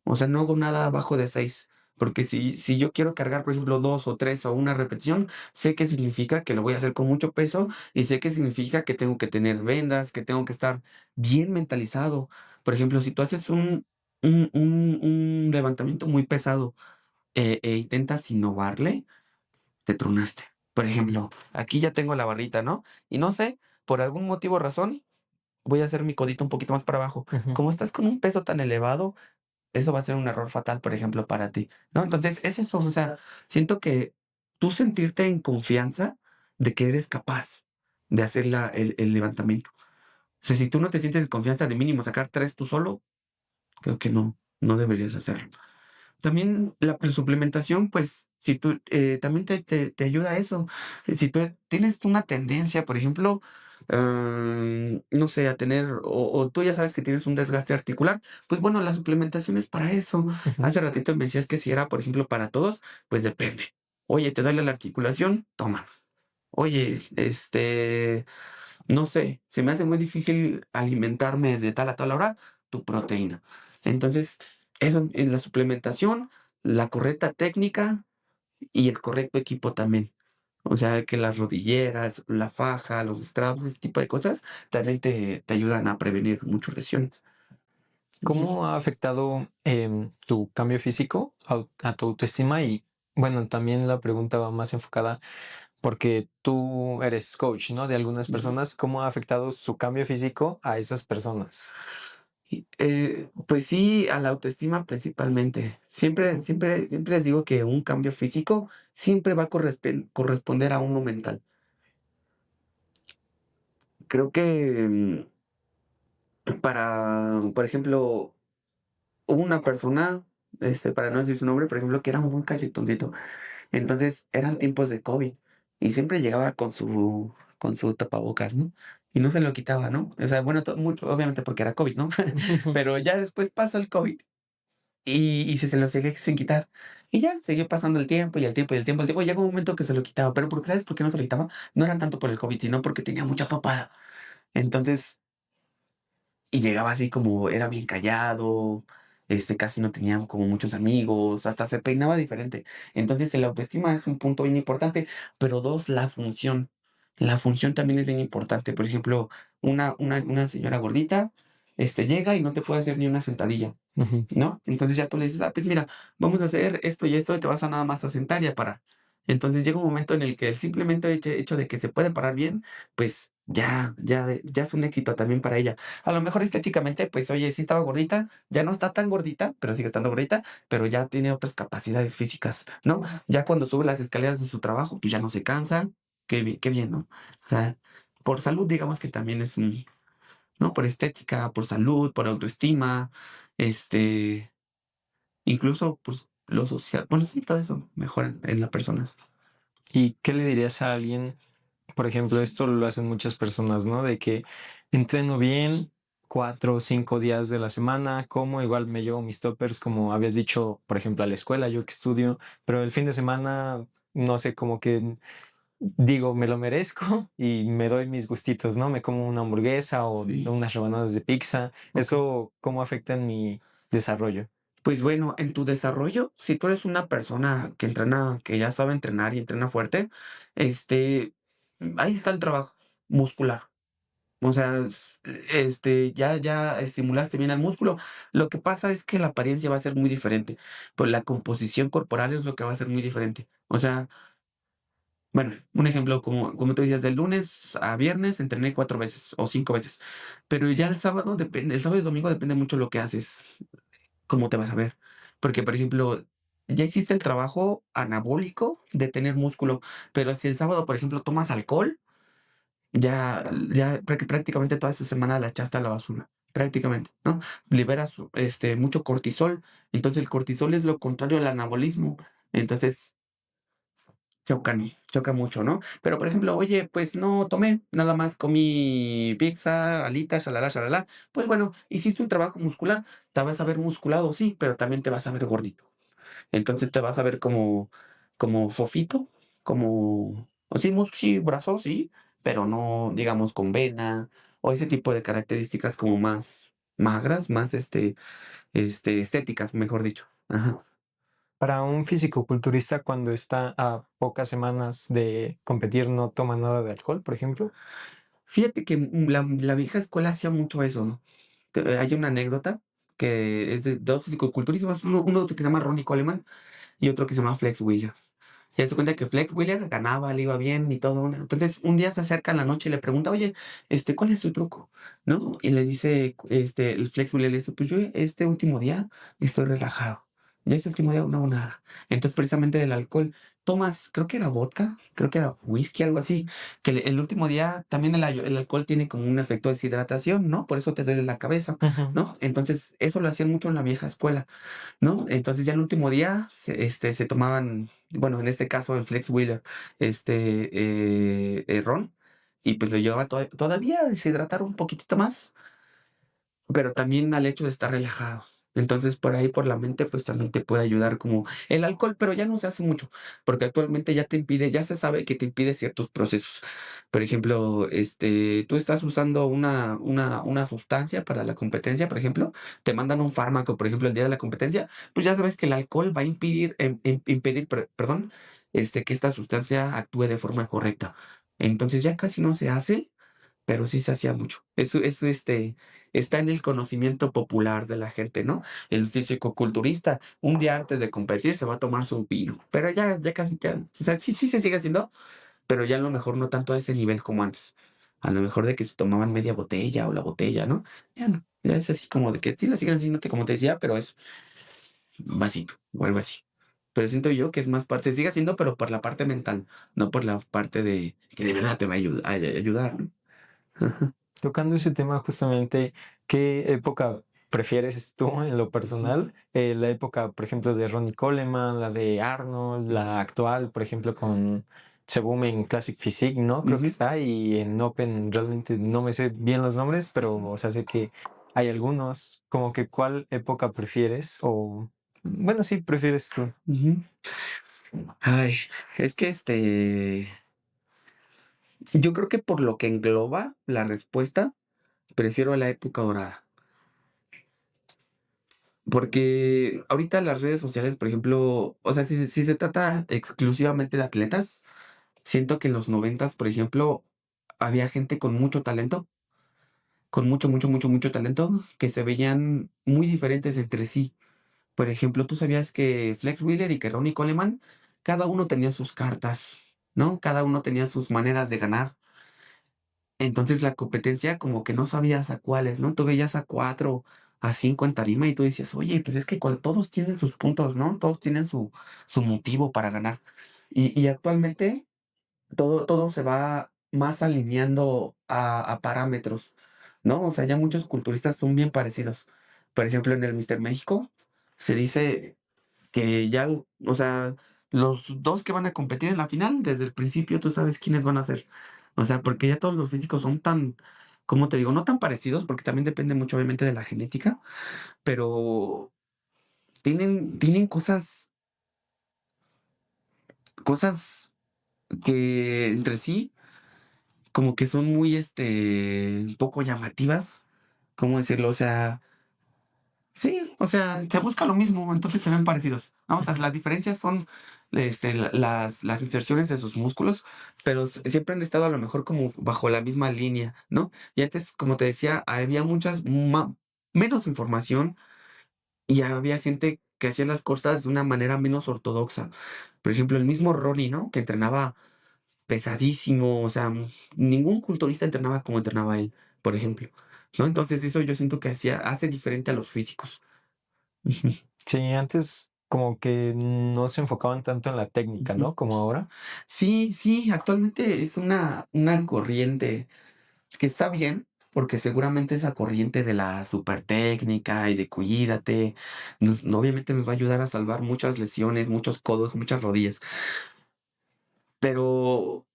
O sea, no hago nada abajo de 6. Porque si yo quiero cargar, por ejemplo, 2 o 3 o una repetición, sé que significa que lo voy a hacer con mucho peso y sé que significa que tengo que tener vendas, que tengo que estar bien mentalizado. Por ejemplo, si tú haces un levantamiento muy pesado, e intentas innovarle, te tronaste. Por ejemplo, aquí ya tengo la barrita, ¿no? Y no sé, por algún motivo o razón, voy a hacer mi codito un poquito más para abajo. Ujú, Como estás con un peso tan elevado, eso va a ser un error fatal, por ejemplo, para ti, ¿no? Entonces, es eso, o sea, siento que tú sentirte en confianza de que eres capaz de hacer el levantamiento. O sea, si tú no te sientes en confianza de mínimo sacar 3 tú solo, creo que no deberías hacerlo. También la suplementación, pues, si tú también te ayuda a eso. Si tú tienes una tendencia, por ejemplo, no sé, a tener, o tú ya sabes que tienes un desgaste articular, pues bueno, la suplementación es para eso. ujú. Hace ratito me decías que si era, por ejemplo, para todos, pues depende. Oye, te duele la articulación, toma. Oye, no sé, se me hace muy difícil alimentarme de tal a tal hora, tu proteína. Entonces, eso en la suplementación, la correcta técnica y el correcto equipo también. O sea, que las rodilleras, la faja, los straps, ese tipo de cosas, también te ayudan a prevenir muchas lesiones. Ujú. ¿Cómo ha afectado tu cambio físico a tu autoestima? Y bueno, también la pregunta va más enfocada porque tú eres coach, ¿no? De algunas Ujú. personas. ¿Cómo ha afectado su cambio físico a esas personas? Pues sí, a la autoestima principalmente. Siempre les digo que un cambio físico siempre va a corresponder a uno mental. Creo que para, por ejemplo, hubo una persona, para no decir su nombre, por ejemplo, que era muy cachetoncito. Entonces eran tiempos de COVID y siempre llegaba con su tapabocas, ¿no? Y no se lo quitaba, ¿no? O sea, bueno, obviamente porque era COVID, ¿no? Pero ya después pasó el COVID y se lo seguía sin quitar. Y ya, siguió pasando el tiempo y el tiempo y el tiempo, el tiempo. Llegó un momento que se lo quitaba, pero porque, ¿sabes por qué no se lo quitaba? No era tanto por el COVID, sino porque tenía mucha papada. Entonces, y llegaba así como, era bien callado, casi no tenía como muchos amigos, hasta se peinaba diferente. Entonces, el autoestima es un punto bien importante, pero dos, la función. La función también es bien importante. Por ejemplo, una señora gordita, llega y no te puede hacer ni una sentadilla. Ujú. ¿No? Entonces ya tú le dices, pues mira, vamos a hacer esto y esto y te vas a nada más a sentar y a parar. Entonces llega un momento en el que el simplemente hecho de que se puede parar bien, pues ya es un éxito también para ella. A lo mejor estéticamente, pues oye, sí estaba gordita, ya no está tan gordita, pero sigue estando gordita, pero ya tiene otras capacidades físicas, ¿no? Ya cuando sube las escaleras de su trabajo, pues ya no se cansa, qué bien, ¿no? O sea, por salud, digamos que también es un, ¿no? Por estética, por salud, por autoestima, este, incluso pues lo social. Bueno, sí, todo eso mejora en las personas. ¿Y qué le dirías a alguien? Por ejemplo, esto lo hacen muchas personas, ¿no? De que entreno bien 4 o 5 días de la semana, como igual me llevo mis toppers, como habías dicho, por ejemplo, a la escuela, yo que estudio, pero el fin de semana, no sé, como que digo, me lo merezco y me doy mis gustitos, ¿no? Me como una hamburguesa o Sí, unas rebanadas de pizza. ok. ¿Eso cómo afecta en mi desarrollo? Pues bueno, en tu desarrollo, si tú eres una persona que entrena, que ya sabe entrenar y entrena fuerte, este, ahí está el trabajo muscular. O sea, ya estimulaste bien al músculo. Lo que pasa es que la apariencia va a ser muy diferente, pues la composición corporal es lo que va a ser muy diferente. O sea, bueno, un ejemplo, como tú decías, del lunes a viernes entrené 4 veces o 5 veces, pero ya el sábado depende, el sábado y domingo depende mucho lo que haces, cómo te vas a ver. Porque, por ejemplo, ya hiciste el trabajo anabólico de tener músculo, pero si el sábado, por ejemplo, tomas alcohol, ya prácticamente toda esa semana la echaste a la basura. Prácticamente, ¿no? Liberas mucho cortisol. Entonces el cortisol es lo contrario al anabolismo. Entonces choca mucho, ¿no? Pero, por ejemplo, oye, pues no tomé, nada más comí pizza, alitas, shalala, shalala. Pues bueno, hiciste un trabajo muscular, te vas a ver musculado, sí, pero también te vas a ver gordito. Entonces te vas a ver como fofito, o sí, sí, brazo, sí, pero no, digamos, con vena, o ese tipo de características como más magras, más estéticas, mejor dicho. Ajá. Para un fisicoculturista cuando está a pocas semanas de competir no toma nada de alcohol, por ejemplo. Fíjate que la vieja escuela hacía mucho eso, ¿no? Hay una anécdota que es de dos fisicoculturistas, uno que se llama Ronnie Coleman y otro que se llama Flex Wheeler. Y se cuenta que Flex Wheeler ganaba, le iba bien y todo. Entonces, un día se acerca en la noche y le pregunta, oye, ¿cuál es tu truco? ¿No? Y le dice, el Flex Wheeler le dice, pues yo este último día estoy relajado. Y este último día no hago nada. Entonces, precisamente del alcohol, tomas, creo que era vodka, creo que era whisky, algo así, que el último día también el alcohol tiene como un efecto de deshidratación, ¿no? Por eso te duele la cabeza, Ujú. ¿no? Entonces, eso lo hacían mucho en la vieja escuela. ¿No? Entonces ya el último día se tomaban, bueno, en este caso el Flex Wheeler, ron, y pues lo llevaba todavía a deshidratar un poquitito más, pero también al hecho de estar relajado. Entonces, por ahí, por la mente, pues también te puede ayudar como el alcohol, pero ya no se hace mucho, porque actualmente ya te impide, ya se sabe que te impide ciertos procesos. Por ejemplo, tú estás usando una sustancia para la competencia, por ejemplo, te mandan un fármaco, por ejemplo, el día de la competencia, pues ya sabes que el alcohol va a impedir, perdón, que esta sustancia actúe de forma correcta. Entonces ya casi no se hace, pero sí se hacía mucho. Eso está en el conocimiento popular de la gente, ¿no? El fisicoculturista, un día antes de competir, se va a tomar su vino, pero ya casi ya, o sea, sí se sigue haciendo, pero ya a lo mejor no tanto a ese nivel como antes. A lo mejor de que se tomaban media botella o la botella, ¿no? Ya no, ya es así como de que sí la siguen haciendo, como te decía, pero es vasito o algo así. Pero siento yo que es más parte, se sigue haciendo, pero por la parte mental, no por la parte de que de verdad te va a ayudar, ¿no? Tocando ese tema justamente, ¿qué época prefieres tú en lo personal? La época, por ejemplo, de Ronnie Coleman, la de Arnold, la actual, por ejemplo, con Sebum en Classic Physique, ¿no? Creo que Ujú. está, y en Open realmente no me sé bien los nombres, pero, o sea, sé que hay algunos. Como que, ¿cuál época prefieres? O, bueno, sí, prefieres tú. Ujú. Ay, es que yo creo que por lo que engloba la respuesta, prefiero la época dorada. Porque ahorita las redes sociales, por ejemplo, o sea, si se trata exclusivamente de atletas, siento que en los noventas, por ejemplo, había gente con mucho talento, con mucho talento, que se veían muy diferentes entre sí. Por ejemplo, tú sabías que Flex Wheeler y que Ronnie Coleman, cada uno tenía sus cartas, ¿no? Cada uno tenía sus maneras de ganar. Entonces la competencia como que no sabías a cuáles, ¿no? Tú veías a 4, a 5 en tarima y tú decías, oye, pues es que todos tienen sus puntos, ¿no? Todos tienen su motivo para ganar. Y actualmente todo se va más alineando a parámetros, ¿no? O sea, ya muchos culturistas son bien parecidos. Por ejemplo, en el Mister México se dice que ya, o sea, los dos que van a competir en la final, desde el principio tú sabes quiénes van a ser. O sea, porque ya todos los físicos son tan, como te digo, no tan parecidos, porque también depende mucho obviamente de la genética, pero tienen cosas que entre sí como que son muy, un poco llamativas, ¿cómo decirlo? O sea, sí, o sea, se busca lo mismo, entonces se ven parecidos, ¿no? O sea, las diferencias son las inserciones de sus músculos, pero siempre han estado a lo mejor como bajo la misma línea, ¿no? Y antes, como te decía, había menos información y había gente que hacía las cosas de una manera menos ortodoxa. Por ejemplo, el mismo Ronnie, ¿no? Que entrenaba pesadísimo, o sea, ningún culturista entrenaba como entrenaba él, por ejemplo, ¿no? Entonces eso yo siento que hace diferente a los físicos. Ujú, Sí, antes como que no se enfocaban tanto en la técnica, ujú. ¿no? Como ahora. Sí, sí, actualmente es una corriente que está bien, porque seguramente esa corriente de la super técnica y de cuídate, obviamente nos va a ayudar a salvar muchas lesiones, muchos codos, muchas rodillas. Pero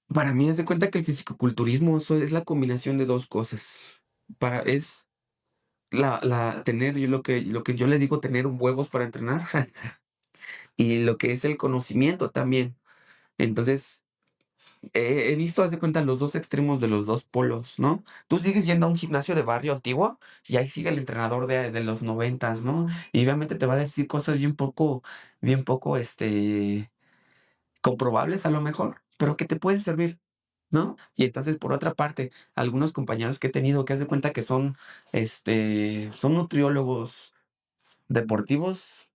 para mí es de cuenta que el fisicoculturismo es la combinación de dos cosas. Es tener, yo lo que yo le digo, tener huevos para entrenar y lo que es el conocimiento también. Entonces, he visto, haz de cuenta, los dos extremos de los dos polos, ¿no? Tú sigues yendo a un gimnasio de barrio antiguo y ahí sigue el entrenador de los noventas, ¿no? Y obviamente te va a decir cosas bien poco, comprobables a lo mejor, pero que te pueden servir, ¿no? Y entonces, por otra parte, algunos compañeros que he tenido que haz de cuenta que son nutriólogos deportivos,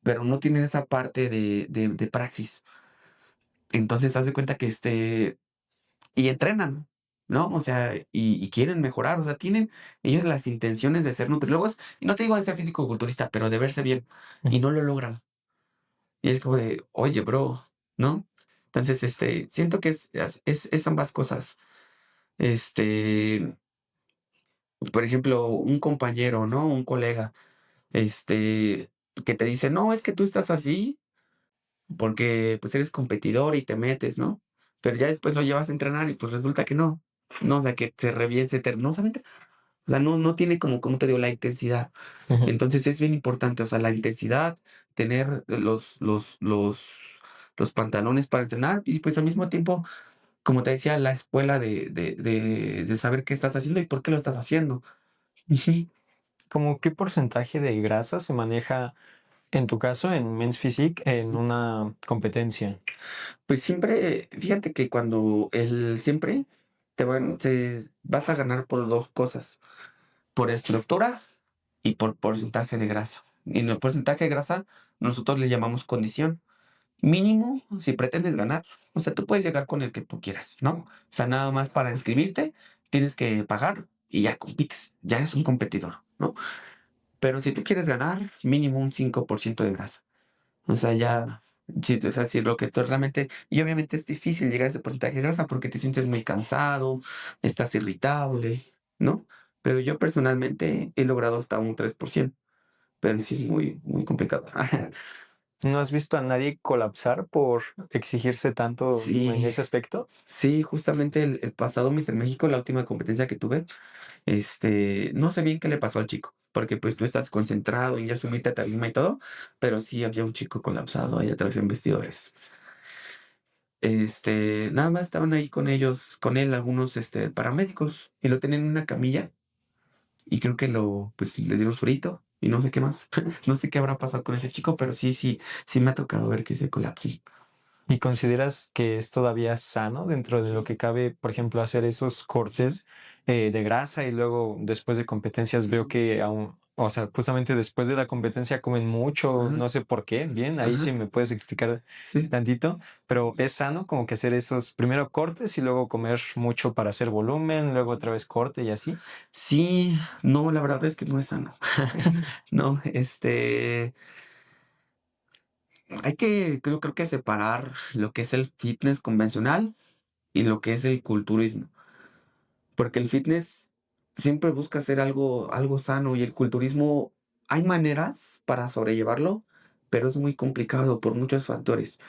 pero no tienen esa parte de praxis. Entonces, haz de cuenta que y entrenan, ¿no? O sea, y quieren mejorar, o sea, tienen ellos las intenciones de ser nutriólogos, y no te digo de ser físico-culturista, pero de verse bien, y no lo logran. Y es como de, oye, bro, ¿no? Entonces, siento que es ambas cosas. Este, por ejemplo, un compañero, ¿no? Un colega, que te dice, no, es que tú estás así porque pues eres competidor y te metes, ¿no? Pero ya después lo llevas a entrenar y pues resulta que no. No, o sea, que se reviente, no sabe entrenar. O sea, no tiene como te digo, la intensidad. Ujú. Entonces es bien importante, o sea, la intensidad, tener los pantalones para entrenar y pues al mismo tiempo, como te decía, la escuela de saber qué estás haciendo y por qué lo estás haciendo. Ujú. ¿Cómo qué porcentaje de grasa se maneja, en tu caso, en Men's Physique, en una competencia? Pues siempre, fíjate que siempre vas a ganar por dos cosas, por estructura y por porcentaje de grasa. Y en el porcentaje de grasa nosotros le llamamos condición. Mínimo, si pretendes ganar, o sea, tú puedes llegar con el que tú quieras, ¿no? O sea, nada más para inscribirte, tienes que pagar y ya compites, ya eres un competidor, ¿no? Pero si tú quieres ganar, mínimo un 5% de grasa. O sea, ya, sí, o sea, si lo que tú realmente, y obviamente es difícil llegar a ese porcentaje de grasa porque te sientes muy cansado, estás irritable, ¿no? Pero yo personalmente he logrado hasta un 3%, pero sí es muy, muy complicado. ¿No has visto a nadie colapsar por exigirse tanto en Sí, ese aspecto? sí, justamente el pasado Mister México, la última competencia que tuve, no sé bien qué le pasó al chico, porque pues tú estás concentrado y ya subiste a tarima y todo, pero sí había un chico colapsado ahí atrás en vestidores. Nada más estaban ahí con ellos, con él algunos, paramédicos y lo tenían en una camilla y creo que pues le dieron frito y no sé qué más. No sé qué habrá pasado con ese chico, pero sí me ha tocado ver que se colapse. ¿Y consideras que es todavía sano dentro de lo que cabe, por ejemplo, hacer esos cortes de grasa y luego después de competencias veo que aún, o sea, justamente después de la competencia comen mucho, Ajá, no sé por qué, bien, ahí sí ajá, me puedes explicar sí. tantito, pero es sano como que hacer esos primero cortes y luego comer mucho para hacer volumen, luego otra vez corte y así. Sí, no, la verdad es que no es sano. No, creo que separar lo que es el fitness convencional y lo que es el culturismo. Porque el fitness siempre busca hacer algo sano y el culturismo hay maneras para sobrellevarlo, pero es muy complicado por muchos factores.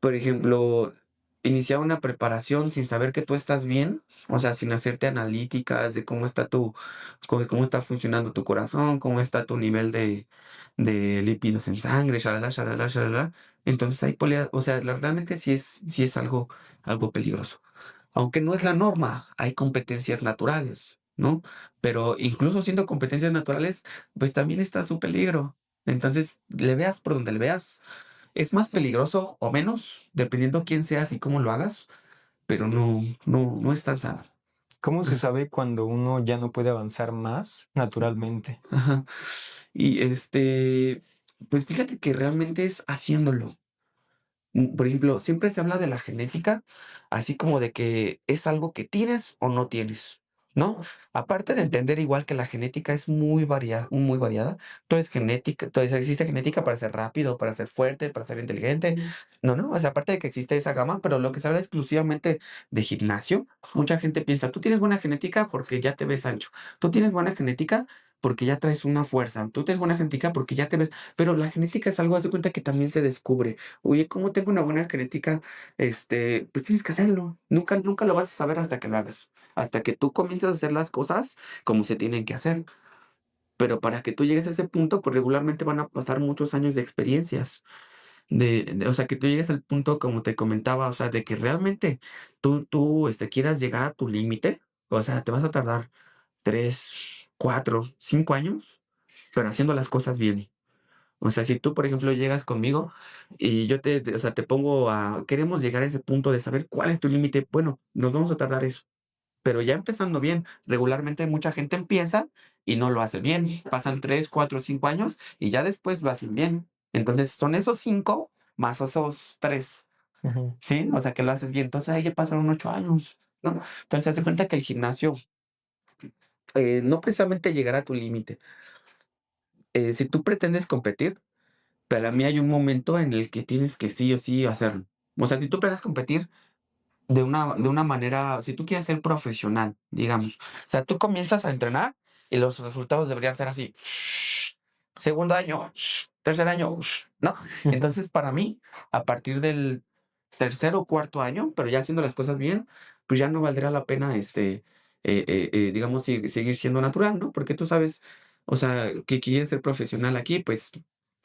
Por ejemplo, iniciar una preparación sin saber que tú estás bien, o sea, sin hacerte analíticas de cómo está funcionando tu corazón, cómo está tu nivel de lípidos en sangre, shalala, shalala, shalala. Entonces o sea, realmente sí es algo peligroso. Aunque no es la norma, hay competencias naturales, ¿no? Pero incluso siendo competencias naturales, pues también está su peligro. Entonces, le veas por donde le veas, es más peligroso o menos, dependiendo quién seas y cómo lo hagas, pero no es tan sano. ¿Cómo se sabe cuando uno ya no puede avanzar más naturalmente? Ajá. Y pues fíjate que realmente es haciéndolo. Por ejemplo, siempre se habla de la genética, así como de que es algo que tienes o no tienes, ¿no? Aparte de entender igual que la genética es muy variada, todo es genética, todo existe genética para ser rápido, para ser fuerte, para ser inteligente. No, o sea, aparte de que existe esa gama, pero lo que se habla exclusivamente de gimnasio, mucha gente piensa, tú tienes buena genética porque ya te ves ancho, tú tienes buena genética porque ya traes una fuerza, tú tienes buena genética porque ya te ves, pero la genética es algo, haz de cuenta que también se descubre. Oye, ¿cómo tengo una buena genética? Pues tienes que hacerlo. Nunca lo vas a saber hasta que lo hagas. Hasta que tú comiences a hacer las cosas como se tienen que hacer. Pero para que tú llegues a ese punto, pues regularmente van a pasar muchos años de experiencias. O sea, que tú llegues al punto, como te comentaba, o sea, de que realmente tú quieras llegar a tu límite. O sea, te vas a tardar 3, 4, 5 años, pero haciendo las cosas bien. O sea, si tú, por ejemplo, llegas conmigo y yo o sea, queremos llegar a ese punto de saber cuál es tu límite, bueno, nos vamos a tardar eso. Pero ya empezando bien, regularmente mucha gente empieza y no lo hace bien. Pasan 3, 4, 5 años y ya después lo hacen bien. Entonces, son esos 5 más esos 3, Ujú. ¿sí? O sea, que lo haces bien. Entonces ahí ya pasaron 8 años, ¿no? Entonces, haz de cuenta que el gimnasio, no precisamente llegar a tu límite. Si tú pretendes competir, para mí hay un momento en el que tienes que sí o sí hacerlo. O sea, si tú pretendes competir de una manera, si tú quieres ser profesional, digamos, o sea, tú comienzas a entrenar y los resultados deberían ser así. Segundo año, tercer año, ¿no? Entonces, para mí, a partir del tercer o cuarto año, pero ya haciendo las cosas bien, pues ya no valdría la pena, digamos, seguir siendo natural, ¿no? Porque tú sabes, o sea, que quieres ser profesional aquí, pues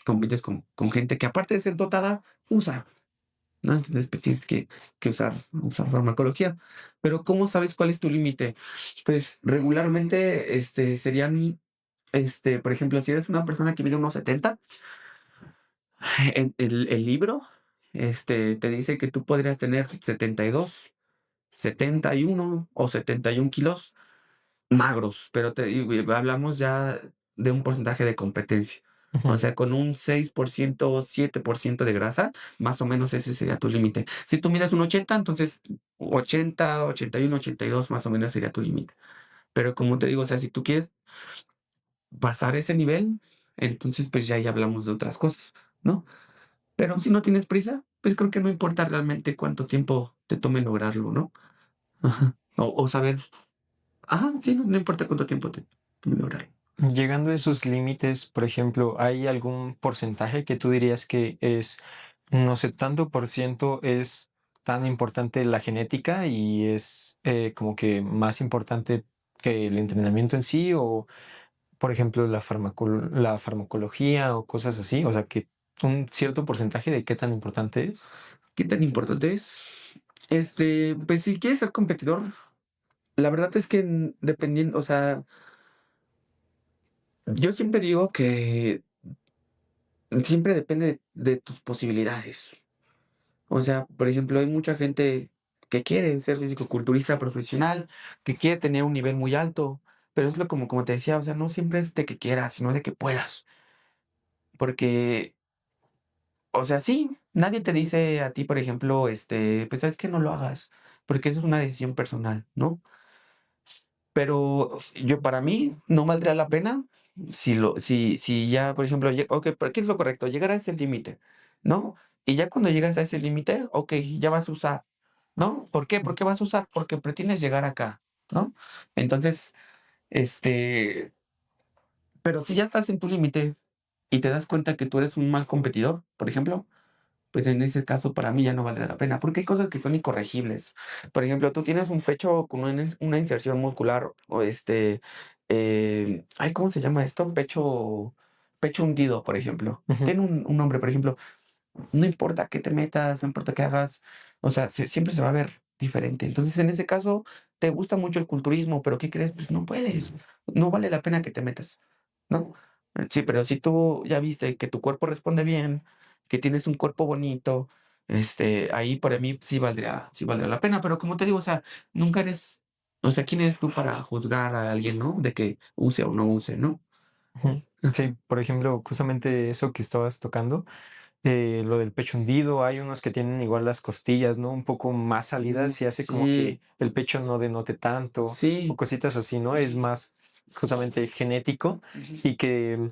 compites con gente que aparte de ser dotada, usa, ¿no? Entonces, pues tienes que usar farmacología. Pero, ¿cómo sabes cuál es tu límite? Pues regularmente, serían, por ejemplo, si eres una persona que mide unos 70, el libro, te dice que tú podrías tener 72, 71 o 71 kilos magros, pero hablamos ya de un porcentaje de competencia. O Ujú. sea, con un 6%, 7% de grasa, más o menos ese sería tu límite. Si tú mides un 80, entonces 80, 81, 82 más o menos sería tu límite. Pero como te digo, o sea, si tú quieres pasar ese nivel, entonces pues ya ahí hablamos de otras cosas, ¿no? Pero si no tienes prisa, pues creo que no importa realmente cuánto tiempo te tome lograrlo, ¿no? Ajá. O saber, ajá, sí, no importa cuánto tiempo te tome lograrlo. Llegando a esos límites, por ejemplo, ¿hay algún porcentaje que tú dirías que es, no sé, tanto por ciento es tan importante la genética y es como que más importante que el entrenamiento en sí? O, por ejemplo, la farmacología o cosas así. O sea, que un cierto porcentaje de qué tan importante es. ¿Qué tan importante es? Pues si quieres ser competidor, la verdad es que dependiendo, o sea, yo siempre digo que siempre depende de tus posibilidades. O sea, por ejemplo, hay mucha gente que quiere ser fisicoculturista profesional, que quiere tener un nivel muy alto, pero es lo como te decía, o sea, no siempre es de que quieras, sino de que puedas. Porque, o sea, sí, nadie te dice a ti, por ejemplo, pues sabes que no lo hagas, porque eso es una decisión personal, ¿no? Pero yo para mí no valdría la pena si ya, por ejemplo, ok, ¿pero qué es lo correcto? Llegar a ese límite, ¿no? Y ya cuando llegas a ese límite, ok, ya vas a usar, ¿no? ¿Por qué? ¿Por qué vas a usar? Porque pretendes llegar acá, ¿no? Entonces, este, pero si ya estás en tu límite y te das cuenta que tú eres un mal competidor, por ejemplo, pues en ese caso para mí ya no valdría la pena, porque hay cosas que son incorregibles. Por ejemplo, tú tienes un pecho con una inserción muscular o ay, ¿cómo se llama esto? Pecho hundido, por ejemplo. Ujú. Tiene un nombre, por ejemplo, no importa qué te metas, no importa qué hagas, o sea, siempre se va a ver diferente. Entonces, en ese caso, te gusta mucho el culturismo, pero ¿qué crees? Pues no puedes, no vale la pena que te metas, ¿no? Sí, pero si tú ya viste que tu cuerpo responde bien, que tienes un cuerpo bonito, ahí para mí sí valdría la pena, pero como te digo, o sea, nunca eres, o sea, ¿quién eres tú para juzgar a alguien, ¿no? De que use o no use, ¿no? Ujú. Sí, por ejemplo, justamente eso que estabas tocando. Lo del pecho hundido, hay unos que tienen igual las costillas, ¿no? Un poco más salidas y hace como Sí, que el pecho no denote tanto o sí. cositas así, ¿no? Es más justamente genético Ujú. y que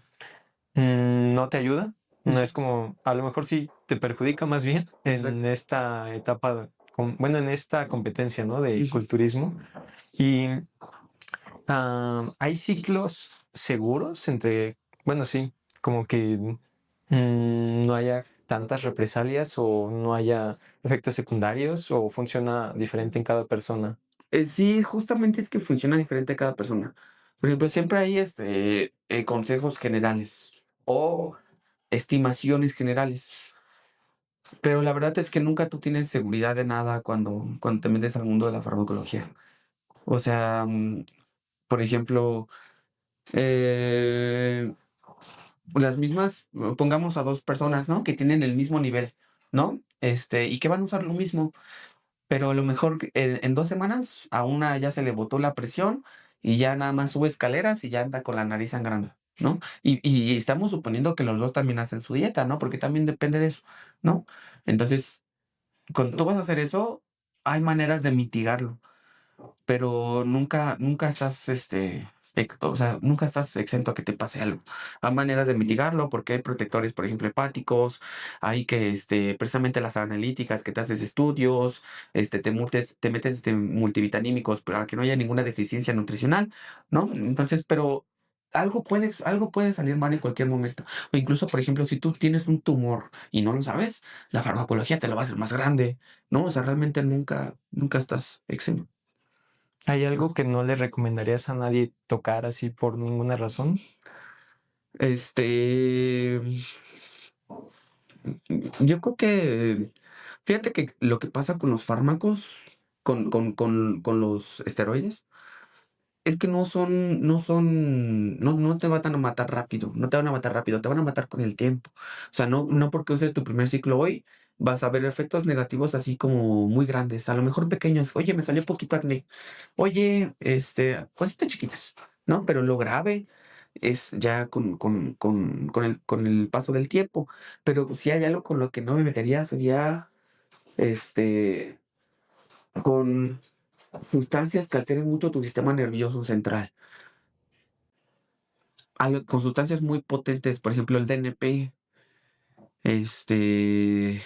no te ayuda. No es como, a lo mejor sí te perjudica más bien en Exacto. esta etapa, bueno, en esta competencia, ¿no? De Ujú. culturismo. Y hay ciclos seguros entre, bueno, sí, como que no haya tantas represalias o no haya efectos secundarios o funciona diferente en cada persona. Sí, justamente es que funciona diferente a cada persona. Por ejemplo, siempre hay consejos generales o estimaciones generales, pero la verdad es que nunca tú tienes seguridad de nada cuando te metes al mundo de la farmacología. O sea, por ejemplo, eh, las mismas, pongamos a dos personas, ¿no? Que tienen el mismo nivel, ¿no? Y que van a usar lo mismo. Pero a lo mejor en 2 semanas a una ya se le botó la presión y ya nada más sube escaleras y ya anda con la nariz sangrando. ¿no? Y estamos suponiendo que los dos también hacen su dieta, ¿no? Porque también depende de eso, ¿no? Entonces, cuando tú vas a hacer eso, hay maneras de mitigarlo, pero nunca estás, o sea, nunca estás exento a que te pase algo. Hay maneras de mitigarlo porque hay protectores, por ejemplo, hepáticos, hay que, precisamente las analíticas que te haces estudios, te metes, multivitamínicos para que no haya ninguna deficiencia nutricional, ¿no? Entonces, pero algo puede salir mal en cualquier momento. O incluso, por ejemplo, si tú tienes un tumor y no lo sabes, la farmacología te lo va a hacer más grande, ¿no? O sea, realmente nunca estás exento. ¿Hay algo que no le recomendarías a nadie tocar así por ninguna razón? Este, yo creo que, fíjate que lo que pasa con los fármacos, con los esteroides, es que no te van a matar rápido, no te van a matar rápido, te van a matar con el tiempo. O sea, no porque uses tu primer ciclo hoy, vas a ver efectos negativos así como muy grandes, a lo mejor pequeños. Oye, me salió poquito acné. Oye, cositas chiquitas, ¿no? Pero lo grave es ya con el paso del tiempo. Pero si hay algo con lo que no me metería sería, este, con sustancias que alteren mucho tu sistema nervioso central. Con sustancias muy potentes, por ejemplo, el DNP, este,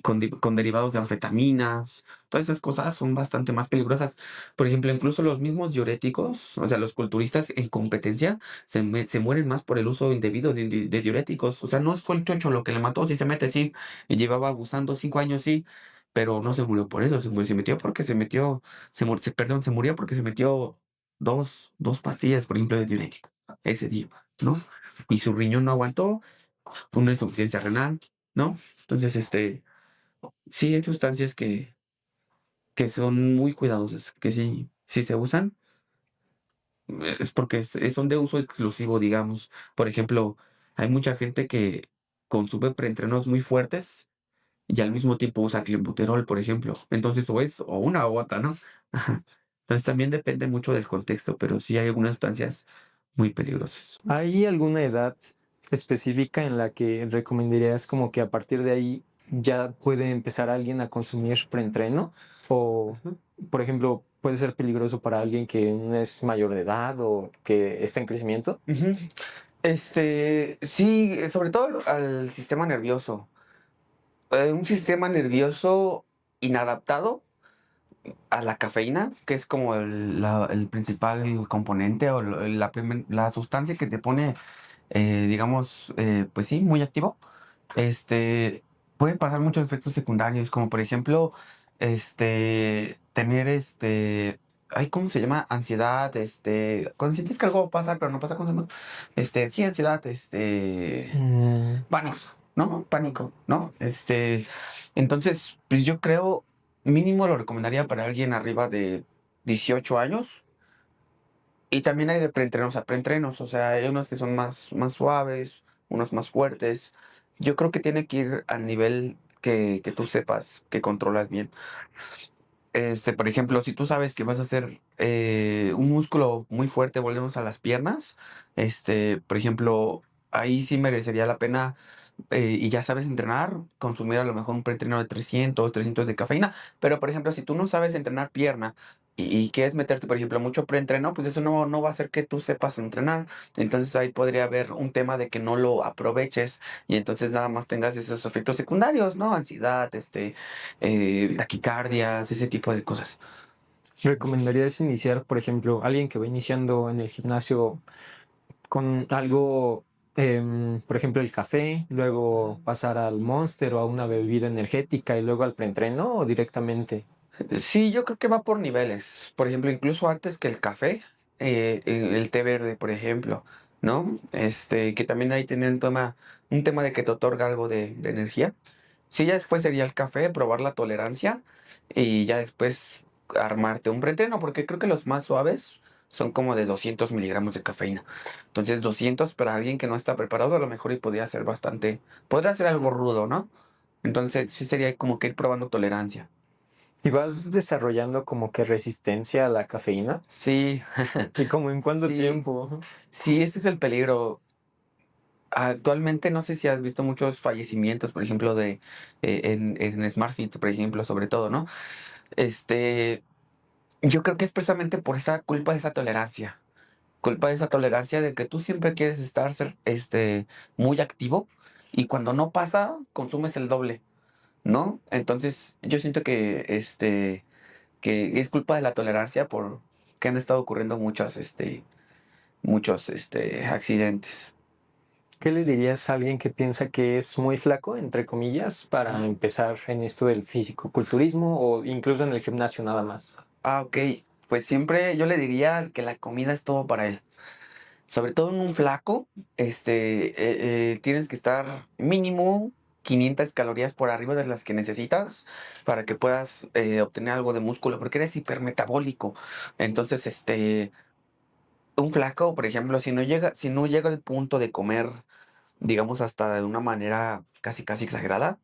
con derivados de anfetaminas, todas esas cosas son bastante más peligrosas. Por ejemplo, incluso los mismos diuréticos, o sea, los culturistas en competencia se mueren más por el uso indebido de diuréticos. O sea, no fue el chocho lo que le mató, si se mete, sí, y llevaba abusando 5 años, sí, pero no se murió por eso, se metió porque perdón, se murió porque se metió dos pastillas, por ejemplo, de diurético ese día, ¿no? Y su riñón no aguantó, una insuficiencia renal, ¿no? Entonces, sí hay sustancias que son muy cuidadosas, que si se usan, es porque son de uso exclusivo, digamos. Por ejemplo, hay mucha gente que consume preentrenos muy fuertes y al mismo tiempo usa clenbuterol, por ejemplo. Entonces, o es o una u otra, ¿no? Ajá. Entonces también depende mucho del contexto, pero sí hay algunas sustancias muy peligrosas. ¿Hay alguna edad específica en la que recomendarías como que a partir de ahí ya puede empezar alguien a consumir preentreno? O, Ajá. por ejemplo, puede ser peligroso para alguien que no es mayor de edad o que está en crecimiento. Ujú. Sí, sobre todo al sistema nervioso. Un sistema nervioso inadaptado a la cafeína, que es como el principal componente o la sustancia que te pone, digamos, pues sí, muy activo. Pueden pasar muchos efectos secundarios, como por ejemplo, tener ay, ¿cómo se llama? Ansiedad, cuando sientes que algo va a pasar, pero no pasa, ¿cómo se llama? Sí, ansiedad, Mm, pánico, ¿no? Pánico, ¿no? Entonces, pues yo creo, mínimo lo recomendaría para alguien arriba de 18 años. Y también hay de preentrenos, o sea, hay unos que son más suaves, unos más fuertes. Yo creo que tiene que ir al nivel que tú sepas, que controlas bien. Por ejemplo, si tú sabes que vas a hacer un músculo muy fuerte, volvemos a las piernas, por ejemplo, ahí sí merecería la pena, y ya sabes entrenar, consumir a lo mejor un preentreno de 300 de cafeína. Pero, por ejemplo, si tú no sabes entrenar pierna y quieres meterte, por ejemplo, mucho preentreno, pues eso no va a hacer que tú sepas entrenar. Entonces ahí podría haber un tema de que no lo aproveches y entonces nada más tengas esos efectos secundarios, ¿no? Ansiedad, taquicardias, ese tipo de cosas. ¿recomendarías iniciar, por ejemplo, alguien que va iniciando en el gimnasio con algo, por ejemplo, el café, luego pasar al Monster o a una bebida energética y luego al preentreno o directamente? Sí, yo creo que va por niveles. Por ejemplo, incluso antes que el café, el té verde, por ejemplo, ¿no? Que también ahí tiene un tema de que te otorga algo de energía. Sí, ya después sería el café, probar la tolerancia y ya después armarte un preentreno, porque creo que los más suaves son como de 200 miligramos de cafeína. Entonces, 200 para alguien que no está preparado, a lo mejor y podría ser algo rudo, ¿no? Entonces, sí sería como que ir probando tolerancia. ¿Y vas desarrollando como que resistencia a la cafeína? Sí, ¿Y como en cuánto sí, tiempo? sí, ese es el peligro. Actualmente no sé si has visto muchos fallecimientos, por ejemplo, en SmartFit, por ejemplo, sobre todo, ¿no? Este, yo creo que es precisamente por esa culpa de esa tolerancia. Culpa de esa tolerancia de que tú siempre quieres estar muy activo y cuando no pasa, consumes el doble, ¿no? Entonces, yo siento que es culpa de la tolerancia por que han estado ocurriendo muchos accidentes. ¿Qué le dirías a alguien que piensa que es muy flaco, entre comillas, para empezar en esto del fisicoculturismo o incluso en el gimnasio nada más? Ah, ok. Pues siempre yo le diría que la comida es todo para él. Sobre todo en un flaco, tienes que estar mínimo 500 calorías por arriba de las que necesitas para que puedas obtener algo de músculo, porque eres hipermetabólico. Entonces, un flaco, por ejemplo, si no llega al punto de comer, digamos, hasta de una manera casi casi exagerada,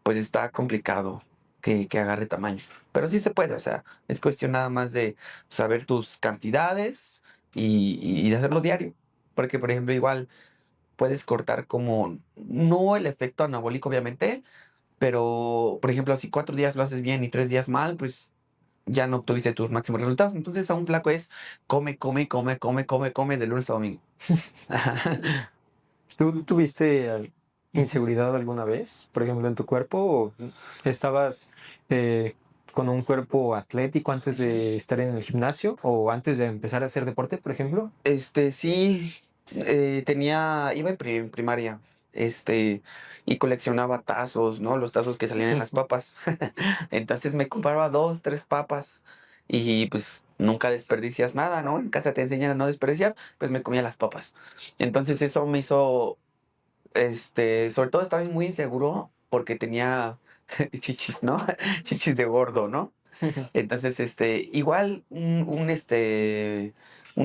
pues está complicado que agarre tamaño. Pero sí se puede, o sea, es cuestión nada más de saber tus cantidades y de hacerlo diario. Porque, por ejemplo, igual puedes cortar como, no el efecto anabólico, obviamente, pero, por ejemplo, si 4 días lo haces bien y 3 días mal, pues ya no obtuviste tus máximos resultados. Entonces, a un flaco es come, come, come, come, come, come de lunes a domingo. ¿Tú tuviste inseguridad alguna vez, por ejemplo, en tu cuerpo? ¿O estabas eh, con un cuerpo atlético antes de estar en el gimnasio o antes de empezar a hacer deporte, por ejemplo? Sí, iba en primaria, y coleccionaba tazos, ¿no? Los tazos que salían en las papas. Entonces me compraba 2, 3 papas y pues nunca desperdicias nada, ¿no? En casa te enseñan a no desperdiciar, pues me comía las papas. Entonces eso me hizo, sobre todo estaba muy inseguro porque tenía chichis, ¿no? Chichis de gordo, ¿no? Entonces, igual un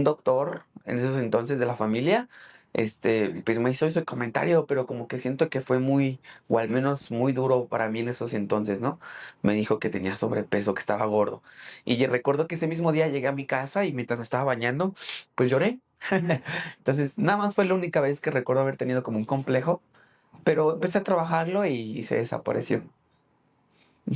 doctor en esos entonces de la familia, pues me hizo ese comentario, pero como que siento que fue muy, o al menos muy duro para mí en esos entonces, ¿no? Me dijo que tenía sobrepeso, que estaba gordo. Y recuerdo que ese mismo día llegué a mi casa y mientras me estaba bañando, pues lloré. Entonces, nada más fue la única vez que recuerdo haber tenido como un complejo, pero empecé a trabajarlo y se desapareció.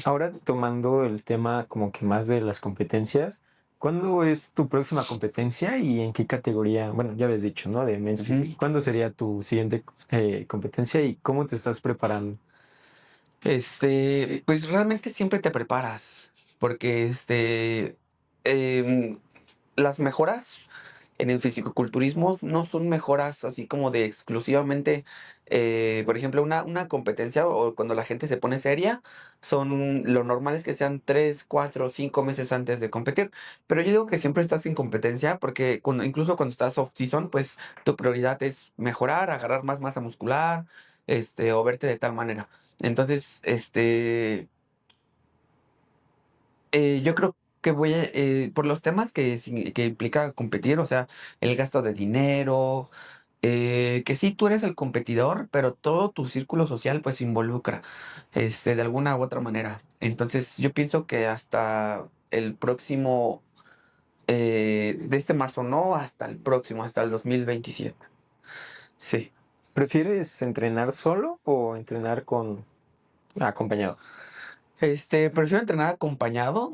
Ahora tomando el tema como que más de las competencias, ¿cuándo es tu próxima competencia y en qué categoría? Bueno, ya habías dicho, ¿no? De Men's Ujú. Physique. ¿Cuándo sería tu siguiente competencia y cómo te estás preparando? Pues realmente siempre te preparas, porque em, las mejoras en el fisicoculturismo no son mejoras así como de exclusivamente, por ejemplo, una competencia o cuando la gente se pone seria, lo normal es que sean 3, 4, 5 meses antes de competir. Pero yo digo que siempre estás en competencia porque incluso cuando estás off-season, pues tu prioridad es mejorar, agarrar más masa muscular, o verte de tal manera. Entonces, yo creo que por los temas que implica competir, o sea, el gasto de dinero, que sí, tú eres el competidor, pero todo tu círculo social pues se involucra, de alguna u otra manera. Entonces, yo pienso que hasta el próximo, de este marzo, no, hasta el próximo, hasta el 2027. Sí. ¿Prefieres entrenar solo o entrenar con acompañado? Prefiero entrenar acompañado,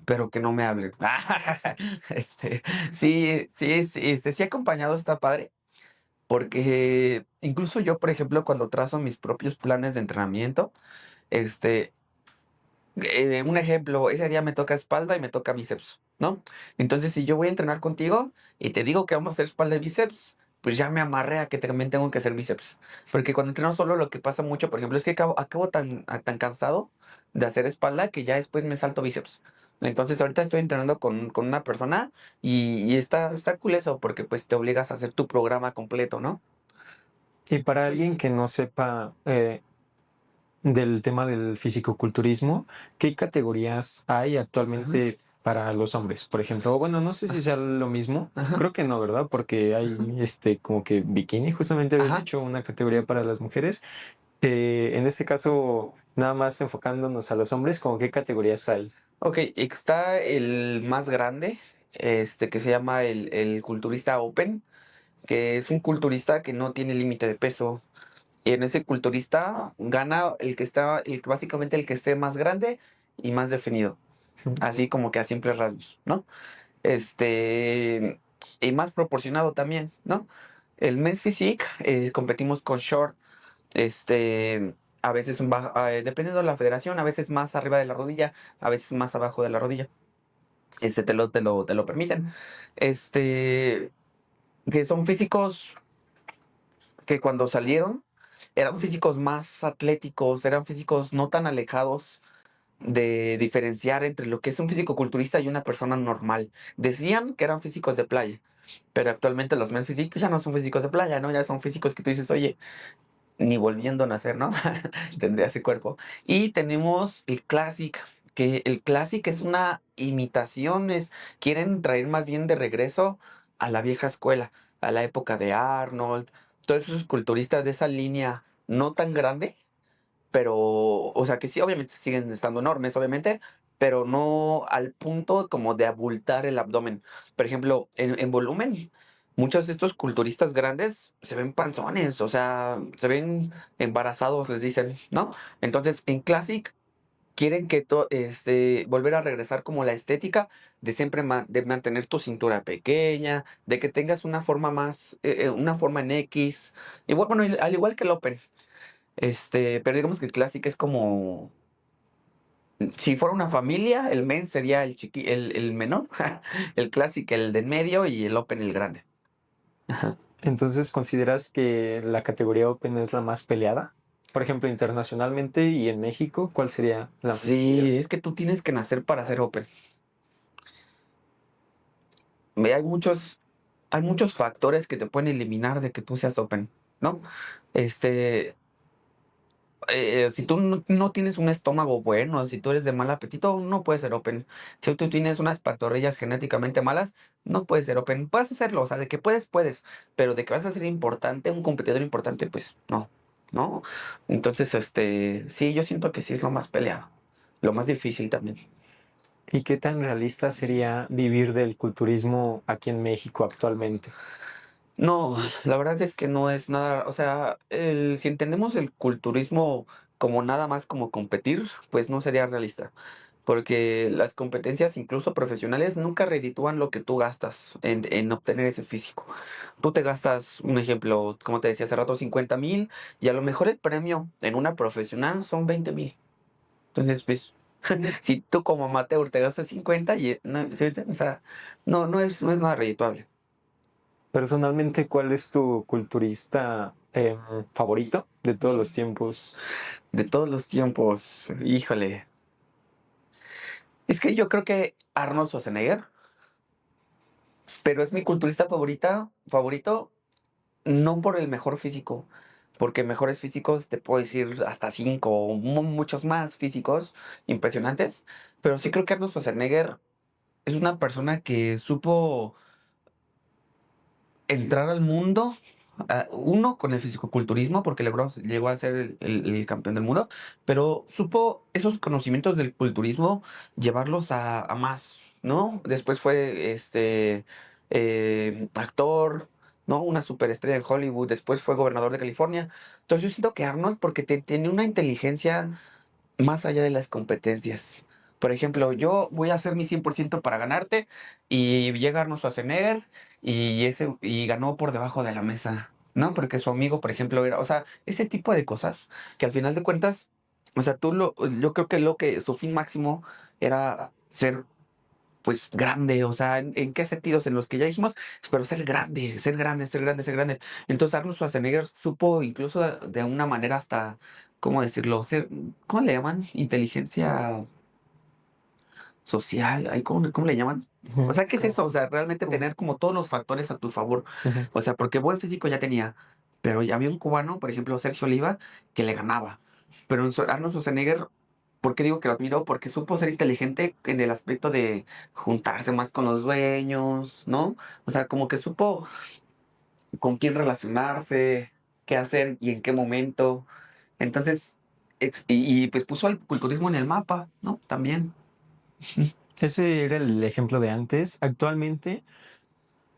pero que no me hablen. Este, sí, sí, sí, sí acompañado está padre, porque incluso yo, por ejemplo, cuando trazo mis propios planes de entrenamiento, este, un ejemplo, ese día me toca espalda y me toca bíceps, ¿no? Entonces, si yo voy a entrenar contigo y te digo que vamos a hacer espalda y bíceps, pues ya me amarré a que también tengo que hacer bíceps. Porque cuando entreno solo, lo que pasa mucho, por ejemplo, es que acabo tan cansado de hacer espalda que ya después me salto bíceps. Entonces, ahorita estoy entrenando con una persona y está cool eso, porque pues te obligas a hacer tu programa completo, ¿no? Y para alguien que no sepa del tema del fisicoculturismo, ¿qué categorías hay Ajá, actualmente para los hombres? Por ejemplo, bueno, no sé si sea lo mismo, ajá, creo que no, ¿verdad? Porque ajá, hay como que bikini, justamente habías ajá. dicho una categoría para las mujeres. En este caso, nada más enfocándonos a los hombres, ¿con qué categorías hay? Ok, está el más grande, que se llama el culturista Open, que es un culturista que no tiene límite de peso. Y en ese culturista gana básicamente el que esté más grande y más definido. Así como que a simples rasgos, ¿no? Este, y más proporcionado también, ¿no? El Men's Physique, competimos con short, a veces dependiendo de la federación, a veces más arriba de la rodilla, a veces más abajo de la rodilla. Te lo permiten. Este, que son físicos que cuando salieron eran físicos más atléticos, eran físicos no tan alejados de diferenciar entre lo que es un físico culturista y una persona normal. Decían que eran físicos de playa, pero actualmente los men físicos ya no son físicos de playa, ¿no? Ya son físicos que tú dices, oye, ni volviendo a nacer, ¿no? Tendría ese cuerpo. Y tenemos el Classic, que el Classic es una imitación, quieren traer más bien de regreso a la vieja escuela, a la época de Arnold, todos esos culturistas de esa línea no tan grande, pero, o sea, que sí, obviamente siguen estando enormes, obviamente, pero no al punto como de abultar el abdomen. Por ejemplo, en volumen, muchos de estos culturistas grandes se ven panzones, o sea, se ven embarazados, les dicen, ¿no? Entonces, en Classic quieren volver a regresar como la estética de siempre de mantener tu cintura pequeña, de que tengas una forma una forma en X, igual, bueno, al igual que el Open. Pero digamos que el Classic es como, si fuera una familia, el men sería el menor, el Classic el de en medio y el Open el grande. Ajá. Entonces, ¿consideras que la categoría Open es la más peleada? Por ejemplo, internacionalmente y en México, ¿cuál sería la más peleada? Sí, es que tú tienes que nacer para ser Open. Hay muchos factores que te pueden eliminar de que tú seas Open, ¿no? Este, si tú no tienes un estómago bueno, si tú eres de mal apetito, no puedes ser open. Si tú tienes unas pantorrillas genéticamente malas, no puedes ser open. Puedes hacerlo, o sea, de que puedes, pero de que vas a ser importante, un competidor importante, pues no, ¿no? Entonces, sí, yo siento que sí es lo más peleado, lo más difícil también. ¿Y qué tan realista sería vivir del culturismo aquí en México actualmente? No, la verdad es que no es nada, o sea, si entendemos el culturismo como nada más como competir, pues no sería realista, porque las competencias, incluso profesionales, nunca reditúan lo que tú gastas en obtener ese físico. Tú te gastas, un ejemplo, como te decía hace rato, 50,000 y a lo mejor el premio en una profesional son 20,000. Entonces, pues, si tú como amateur te gastas 50 no, ¿sí? O sea, no es nada redituable. Personalmente, ¿cuál es tu culturista favorito de todos los tiempos? De todos los tiempos, híjole. Es que yo creo que Arnold Schwarzenegger, pero es mi culturista favorito, no por el mejor físico, porque mejores físicos te puedo decir hasta cinco o muchos más físicos impresionantes, pero sí creo que Arnold Schwarzenegger es una persona que supo entrar al mundo, uno con el fisicoculturismo, porque llegó a ser el campeón del mundo, pero supo esos conocimientos del culturismo llevarlos a más, ¿no? Después fue actor, ¿no? Una superestrella en Hollywood, después fue gobernador de California. Entonces yo siento que Arnold, porque tiene una inteligencia más allá de las competencias. Por ejemplo, yo voy a hacer mi 100% para ganarte y llega Arnold Schwarzenegger y ganó por debajo de la mesa, ¿no? Porque su amigo, por ejemplo, o sea, ese tipo de cosas que al final de cuentas, o sea, yo creo que su fin máximo era ser, pues, grande, o sea, ¿en qué sentidos? En los que ya dijimos, pero ser grande, ser grande, ser grande, ser grande. Entonces Arnold Schwarzenegger supo incluso de una manera hasta, ¿cómo decirlo? ¿Cómo le llaman? Inteligencia social, ¿cómo le llaman? O Ujú. sea, ¿qué es eso? O sea, realmente ¿Cómo? tener como todos los factores a tu favor. Ujú. O sea, porque buen físico ya tenía, pero ya había un cubano, por ejemplo, Sergio Oliva, que le ganaba. Pero Arnold Schwarzenegger, ¿por qué digo que lo admiro? Porque supo ser inteligente en el aspecto de juntarse más con los dueños, ¿no? O sea, como que supo con quién relacionarse, qué hacer y en qué momento. Entonces, y pues puso al culturismo en el mapa, ¿no? También. Ese era el ejemplo de antes. Actualmente,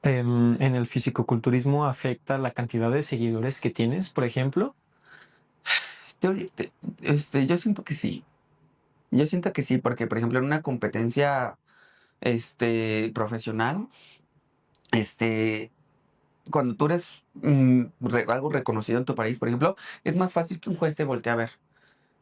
en el fisicoculturismo afecta la cantidad de seguidores que tienes, por ejemplo. Yo siento que sí. Yo siento que sí, porque por ejemplo en una competencia profesional, este, cuando tú eres algo reconocido en tu país, por ejemplo, es más fácil que un juez te voltee a ver.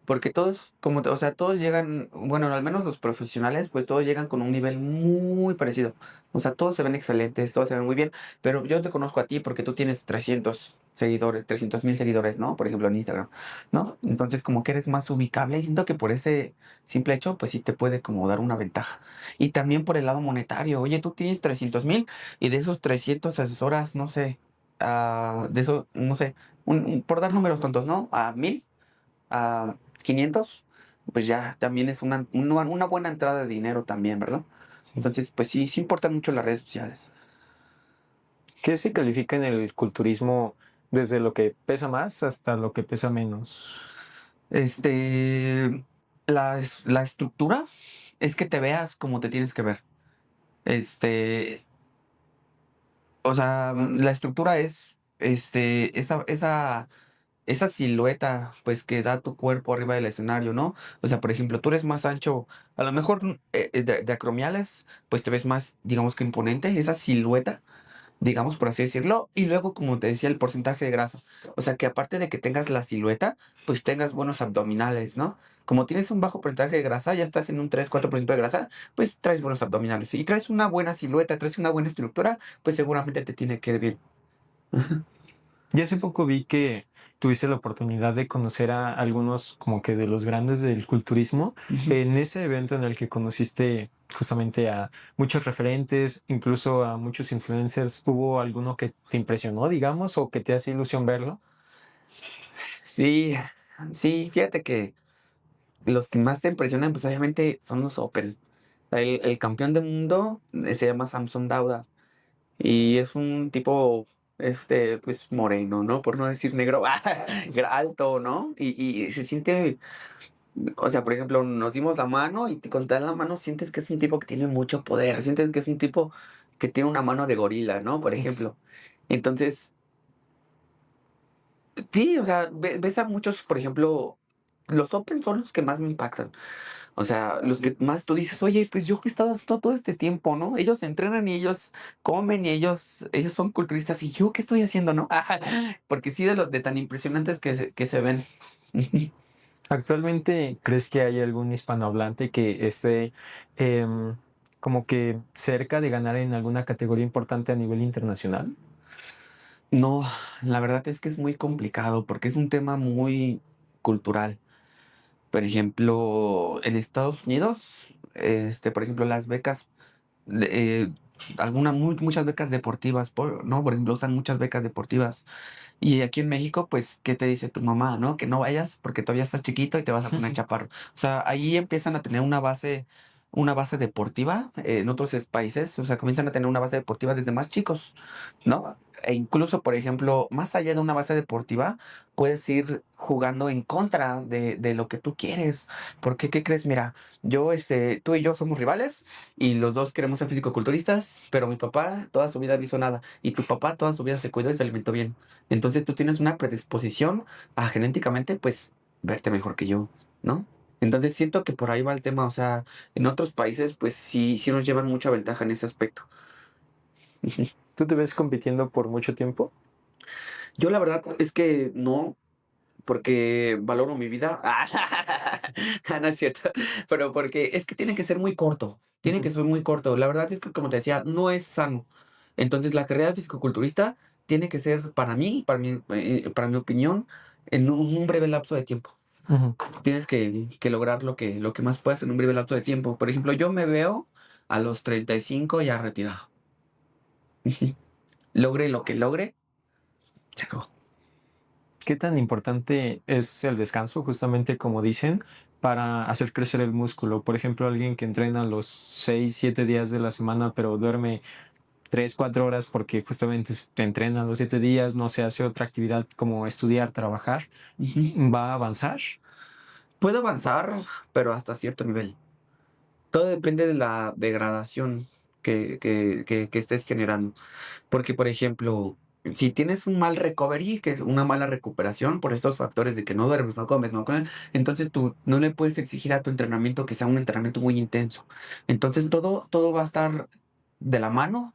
Porque todos, o sea, todos llegan, bueno, al menos los profesionales, pues todos llegan con un nivel muy parecido. O sea, todos se ven excelentes, todos se ven muy bien, pero yo te conozco a ti porque tú tienes 300 seguidores, 300,000 seguidores, ¿no? Por ejemplo, en Instagram, ¿no? Entonces, como que eres más ubicable y siento que por ese simple hecho, pues sí te puede como dar una ventaja. Y también por el lado monetario. Oye, tú tienes 300,000 y de esos 300 asesoras, no sé, de eso, no sé, por dar números tontos, ¿no? A 1,000 a 500, pues ya también es una buena entrada de dinero también, ¿verdad? Entonces, pues sí, sí importan mucho las redes sociales. ¿Qué se califica en el culturismo desde lo que pesa más hasta lo que pesa menos? Este, la estructura es que te veas como te tienes que ver. Este, o sea, la estructura es, esa silueta, pues, que da tu cuerpo arriba del escenario, ¿no? O sea, por ejemplo, tú eres más ancho, a lo mejor de acromiales, pues te ves más, digamos que imponente, esa silueta, digamos, por así decirlo, y luego, como te decía, el porcentaje de grasa. O sea, que aparte de que tengas la silueta, pues tengas buenos abdominales, ¿no? Como tienes un bajo porcentaje de grasa, ya estás en un 3-4% de grasa, pues traes buenos abdominales. Y traes una buena silueta, traes una buena estructura, pues seguramente te tiene que ir bien. Y hace poco vi que tuviste la oportunidad de conocer a algunos como que de los grandes del culturismo Ujú. en ese evento en el que conociste justamente a muchos referentes, incluso a muchos influencers. ¿Hubo alguno que te impresionó, digamos, o que te hace ilusión verlo? Sí, sí, fíjate que los que más te impresionan, pues obviamente son los Open. El campeón del mundo se llama Samson Dauda y es un tipo, pues moreno, ¿no? Por no decir negro, alto, ¿no? Y se siente, o sea, por ejemplo, nos dimos la mano y con dar la mano sientes que es un tipo que tiene mucho poder, sientes que es un tipo que tiene una mano de gorila, ¿no? Por ejemplo. Entonces, sí, o sea, ves a muchos, por ejemplo, los Open son los que más me impactan. O sea, los que más tú dices, oye, pues yo que he estado haciendo todo este tiempo, ¿no? Ellos entrenan y ellos comen y ellos son culturistas y yo qué estoy haciendo, ¿no? Porque sí, de los de tan impresionantes que se ven. ¿Actualmente crees que hay algún hispanohablante que esté em, como que cerca de ganar en alguna categoría importante a nivel internacional? No, la verdad es que es muy complicado porque es un tema muy cultural. Por ejemplo, en Estados Unidos, por ejemplo, las becas, eh, muchas becas deportivas, ¿no? Por ejemplo, usan muchas becas deportivas. Y aquí en México, pues, ¿qué te dice tu mamá, no? Que no vayas porque todavía estás chiquito y te vas a poner chaparro. O sea, ahí empiezan a tener una base deportiva en otros países, o sea, comienzan a tener una base deportiva desde más chicos, ¿no? E incluso, por ejemplo, más allá de una base deportiva, puedes ir jugando en contra de lo que tú quieres. Porque, ¿qué crees? Mira, tú y yo somos rivales y los dos queremos ser fisicoculturistas, pero mi papá toda su vida no hizo nada y tu papá toda su vida se cuidó y se alimentó bien. Entonces tú tienes una predisposición a genéticamente, pues, verte mejor que yo, ¿no? Entonces siento que por ahí va el tema, o sea, en otros países, pues sí, sí nos llevan mucha ventaja en ese aspecto. ¿Tú te ves compitiendo por mucho tiempo? Yo la verdad es que no, porque valoro mi vida. No es cierto, pero porque es que tiene que ser muy corto, tiene que Ujú. ser muy corto. La verdad es que, como te decía, no es sano. Entonces la carrera de fisicoculturista tiene que ser para mi opinión, en un breve lapso de tiempo. Ujú. Tienes que lograr lo que más puedas en un breve lapso de tiempo. Por ejemplo, yo me veo a los 35 ya retirado. Logre lo que logre, se acabó. ¿Qué tan importante es el descanso, justamente como dicen, para hacer crecer el músculo? Por ejemplo, alguien que entrena los 6, 7 días de la semana, pero duerme 3, 4 horas porque justamente te entrenan los 7 días, no se hace otra actividad como estudiar, trabajar, Ujú. ¿va a avanzar? Puedo avanzar, pero hasta cierto nivel. Todo depende de la degradación que estés generando. Porque, por ejemplo, si tienes un mal recovery, que es una mala recuperación por estos factores de que no duermes, no comes, no comes, entonces tú no le puedes exigir a tu entrenamiento que sea un entrenamiento muy intenso. Entonces todo va a estar de la mano,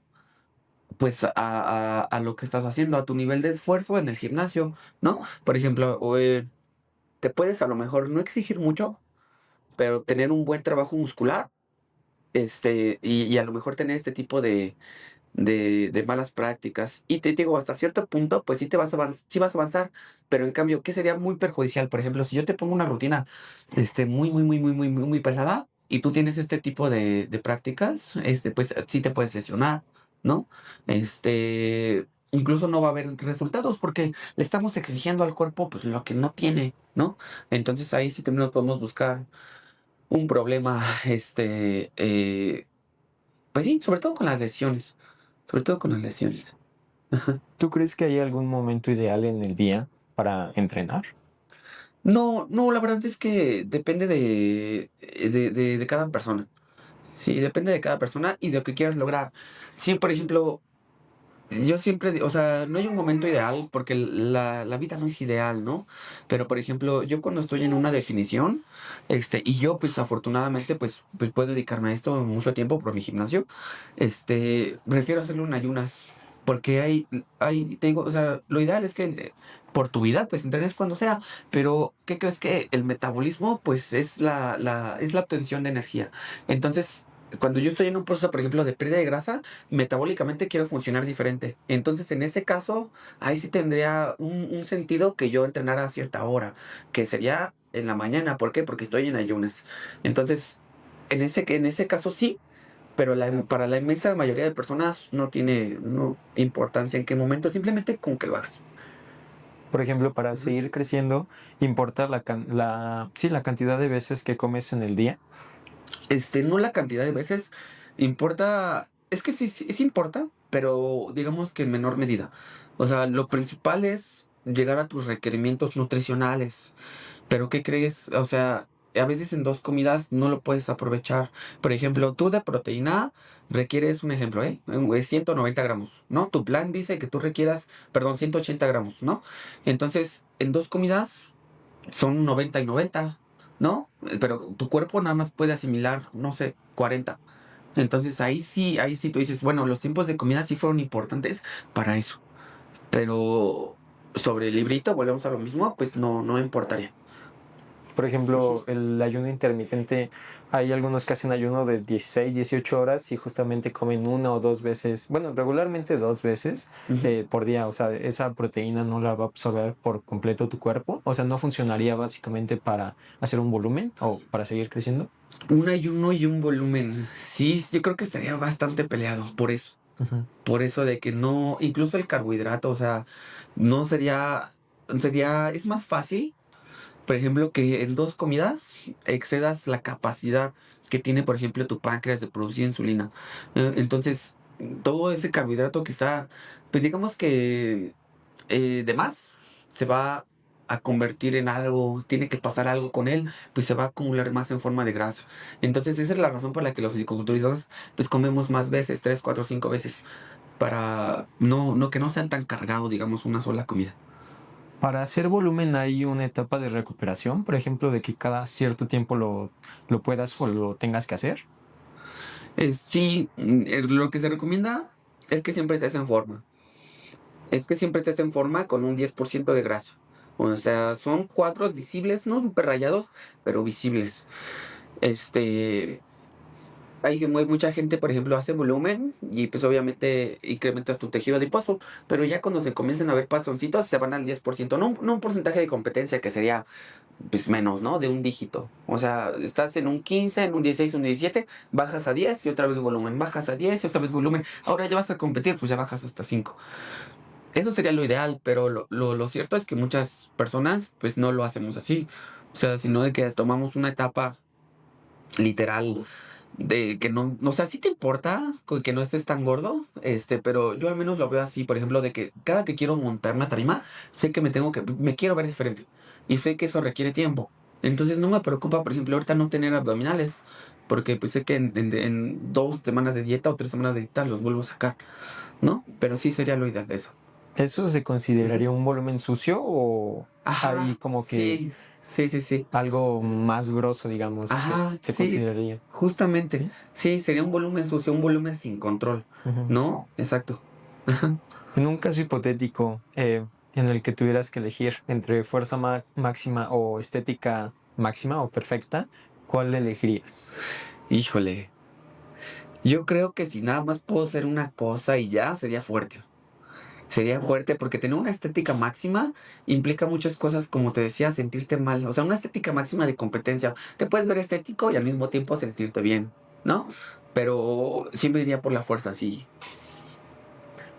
pues a lo que estás haciendo, a tu nivel de esfuerzo en el gimnasio, ¿no? Por ejemplo, te puedes a lo mejor no exigir mucho, pero tener un buen trabajo muscular, y a lo mejor tener este tipo de malas prácticas. Y te digo, hasta cierto punto, pues sí vas a avanzar, pero en cambio, ¿qué sería muy perjudicial? Por ejemplo, si yo te pongo una rutina, muy pesada, y tú tienes este tipo de prácticas, pues sí te puedes lesionar, ¿no? Incluso no va a haber resultados porque le estamos exigiendo al cuerpo, pues lo que no tiene, ¿no? Entonces ahí sí también nos podemos buscar un problema, pues sí, sobre todo con las lesiones. Sobre todo con las lesiones. Ajá. ¿Tú crees que hay algún momento ideal en el día para entrenar? No, no, la verdad es que depende de cada persona. Sí, depende de cada persona y de lo que quieras lograr. Sí, por ejemplo, yo siempre, o sea, no hay un momento ideal porque la vida no es ideal, ¿no? Pero, por ejemplo, yo cuando estoy en una definición, y yo, pues, afortunadamente, pues puedo dedicarme a esto mucho tiempo por mi gimnasio, prefiero hacerlo en ayunas. Porque tengo, o sea, lo ideal es que por tu vida, pues entrenes cuando sea, pero ¿qué crees que el metabolismo, pues es la obtención de energía? Entonces, cuando yo estoy en un proceso, por ejemplo, de pérdida de grasa, metabólicamente quiero funcionar diferente. Entonces, en ese caso, ahí sí tendría un sentido que yo entrenara a cierta hora, que sería en la mañana. ¿Por qué? Porque estoy en ayunas. Entonces, en ese caso sí, pero para la inmensa mayoría de personas no tiene importancia en qué momento, simplemente con que lo hagas. Por ejemplo, para Ujú. seguir creciendo, ¿importa sí, la cantidad de veces que comes en el día? No la cantidad de veces, importa, es que sí importa, pero digamos que en menor medida. O sea, lo principal es llegar a tus requerimientos nutricionales. Pero ¿qué crees? O sea, a veces en dos comidas no lo puedes aprovechar. Por ejemplo, tú de proteína requieres, un ejemplo, es 190 gramos, ¿no? Tu plan dice que tú requieras, perdón, 180 gramos, ¿no? Entonces, en dos comidas son 90 y 90, ¿no? Pero tu cuerpo nada más puede asimilar, no sé, 40. Entonces ahí sí tú dices, bueno, los tiempos de comida sí fueron importantes para eso. Pero sobre el librito, volvemos a lo mismo, pues no importaría. Por Ujú. ejemplo, el ayuno intermitente, hay algunos que hacen ayuno de 16, 18 horas y justamente comen una o dos veces, bueno, regularmente dos veces Ujú. por día. O sea, esa proteína no la va a absorber por completo tu cuerpo. O sea, no funcionaría básicamente para hacer un volumen o para seguir creciendo. Un ayuno y un volumen. Sí, yo creo que estaría bastante peleado por eso. Ujú. Por eso de que no, incluso el carbohidrato, o sea, no es más fácil, por ejemplo, que en dos comidas excedas la capacidad que tiene, por ejemplo, tu páncreas de producir insulina. Entonces, todo ese carbohidrato que está, pues digamos que de más, se va a convertir en algo, tiene que pasar algo con él, pues se va a acumular más en forma de grasa. Entonces, esa es la razón por la que los fisiculturistas, pues comemos más veces, 3, 4, 5 veces, para que no sean tan cargados, digamos, una sola comida. Para hacer volumen hay una etapa de recuperación, por ejemplo, de que cada cierto tiempo lo puedas o lo tengas que hacer. Sí, lo que se recomienda es que siempre estés en forma. Es que siempre estés en forma con un 10% de grasa. O sea, son cuadros visibles, no súper rayados, pero visibles. Este, mucha gente, por ejemplo, hace volumen y pues obviamente incrementas tu tejido adiposo, pero ya cuando se comienzan a ver pasoncitos se van al 10%, no un porcentaje de competencia que sería pues menos, ¿no? De un dígito. O sea, estás en un 15, en un 16, un 17, bajas a 10 y otra vez volumen, bajas a 10 y otra vez volumen. Ahora ya vas a competir, pues ya bajas hasta 5. Eso sería lo ideal, pero lo cierto es que muchas personas pues no lo hacemos así. O sea, sino de que tomamos una etapa literal de que no, o sea, sí te importa que no estés tan gordo, pero yo al menos lo veo así, por ejemplo, de que cada que quiero montar una tarima, sé que me quiero ver diferente y sé que eso requiere tiempo. Entonces no me preocupa, por ejemplo, ahorita no tener abdominales, porque pues sé que en 2 semanas de dieta o 3 semanas de dieta los vuelvo a sacar, ¿no? Pero sí sería lo ideal eso. ¿Eso se Ujú. consideraría un volumen sucio o hay Ajá, como que sí, sí, sí, sí. algo más grosso, digamos, que Ajá, se sí, consideraría? justamente. ¿Sí? Sí, sería un volumen sucio, un volumen sin control, Ujú. ¿no? Exacto. Ajá. En un caso hipotético en el que tuvieras que elegir entre fuerza máxima o estética máxima o perfecta, ¿cuál elegirías? Híjole, yo creo que si nada más puedo hacer una cosa y ya, sería fuerte. Sería fuerte porque tener una estética máxima implica muchas cosas, como te decía, sentirte mal. O sea, una estética máxima de competencia. Te puedes ver estético y al mismo tiempo sentirte bien, ¿no? Pero siempre iría por la fuerza, sí.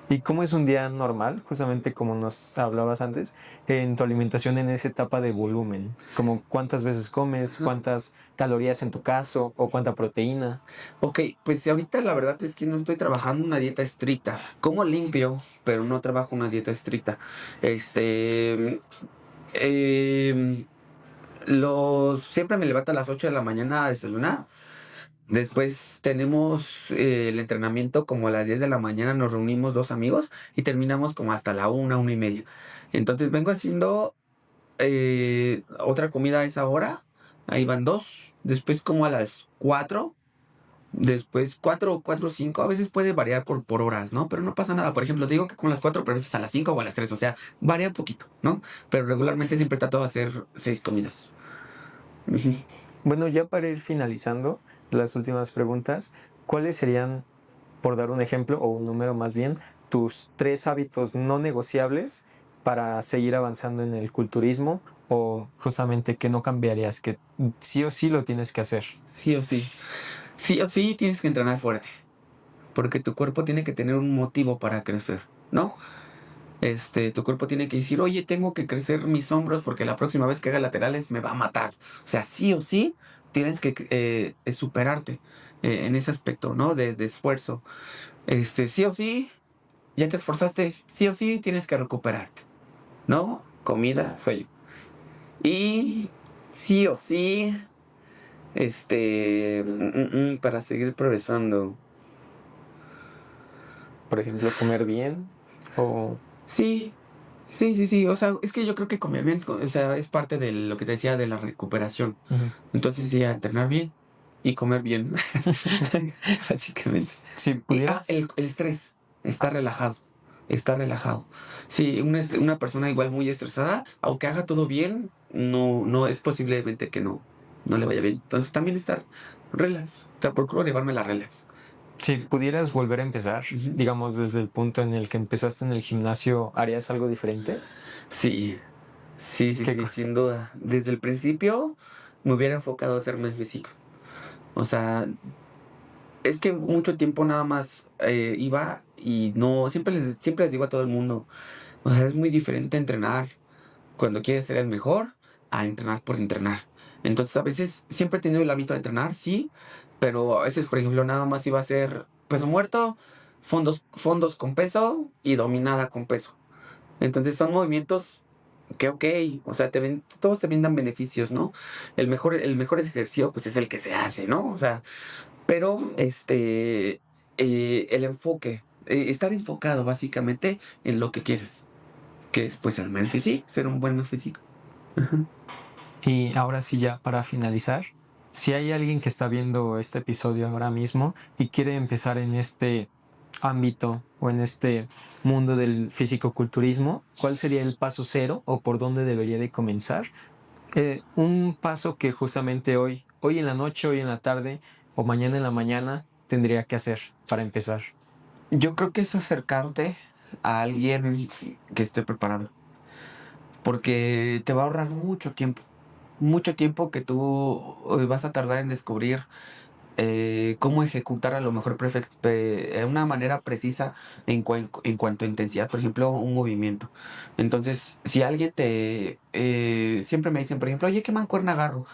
¿Y cómo es un día normal, justamente como nos hablabas antes, en tu alimentación en esa etapa de volumen? Como cuántas veces comes, Ajá. cuántas calorías en tu caso o cuánta proteína. Ok, pues ahorita la verdad es que no estoy trabajando una dieta estricta. Como limpio, pero no trabajo una dieta estricta. Este, em, siempre me levanto a las 8 de la mañana a desayunar. Después tenemos el entrenamiento como a las 10 de la mañana, nos reunimos 2 amigos y terminamos como hasta la 1, 1:30. Entonces vengo haciendo otra comida a esa hora, ahí van dos, después como a las 4, después 4, 4, 5, a veces puede variar por horas, ¿no? Pero no pasa nada, por ejemplo, digo que con las 4, pero a veces a las 5 o a las 3, o sea, varía un poquito, ¿no? Pero regularmente siempre trato de hacer 6 comidas. Ujú. Bueno, ya para ir finalizando las últimas preguntas, ¿cuáles serían, por dar un ejemplo o un número más bien, tus 3 hábitos no negociables para seguir avanzando en el culturismo o justamente que no cambiarías, que sí o sí lo tienes que hacer? Sí o sí. Sí o sí tienes que entrenar fuerte, porque tu cuerpo tiene que tener un motivo para crecer, ¿no? Tu cuerpo tiene que decir, oye, tengo que crecer mis hombros porque la próxima vez que haga laterales me va a matar. O sea, sí o sí tienes que superarte en ese aspecto, ¿no? De esfuerzo. Sí o sí, ya te esforzaste, sí o sí tienes que recuperarte, ¿no? Comida, sueño. Y sí o sí, para seguir progresando. Por ejemplo, comer bien o... Sí, sí, sí, sí. O sea, es que yo creo que comer bien, o sea, es parte de lo que te decía de la recuperación. Ujú. Entonces, sí, a entrenar bien y comer bien, básicamente. Si Y, pudieras, el estrés, está relajado, está relajado. Sí, una persona igual muy estresada, aunque haga todo bien, no es posiblemente que no le vaya bien. Entonces, también estar relax. O sea, procuro llevarme la relax. si pudieras volver a empezar, Ujú. digamos desde el punto en el que empezaste en el gimnasio, ¿harías algo diferente? Sí, sí, sí, ¿Qué sí, cosa? sin duda. Desde el principio me hubiera enfocado a hacer más físico. O sea, es que mucho tiempo nada más iba y no, siempre les digo a todo el mundo, o sea, es muy diferente entrenar cuando quieres ser el mejor a entrenar por entrenar. Entonces, a veces siempre he tenido el hábito de entrenar, sí, pero a veces, por ejemplo, nada más iba a hacer peso muerto, fondos con peso y dominada con peso. Entonces son movimientos que, ok, o sea, todos te brindan beneficios, ¿no? El mejor ejercicio, pues es el que se hace, ¿no? O sea, pero el enfoque, estar enfocado básicamente en lo que quieres, que es pues el buen físico, ser un buen físico. Ajá. Y ahora sí, ya para finalizar, si hay alguien que está viendo este episodio ahora mismo y quiere empezar en este ámbito o en este mundo del fisicoculturismo, ¿cuál sería el paso cero o por dónde debería de comenzar? Un paso que justamente hoy en la noche, hoy en la tarde o mañana en la mañana tendría que hacer para empezar. Yo creo que es acercarte a alguien que esté preparado, porque te va a ahorrar mucho tiempo que tú vas a tardar en descubrir cómo ejecutar a lo mejor de una manera precisa en cuanto a intensidad, por ejemplo, un movimiento. Entonces, si alguien siempre me dicen, por ejemplo, oye, ¿qué mancuerna agarro?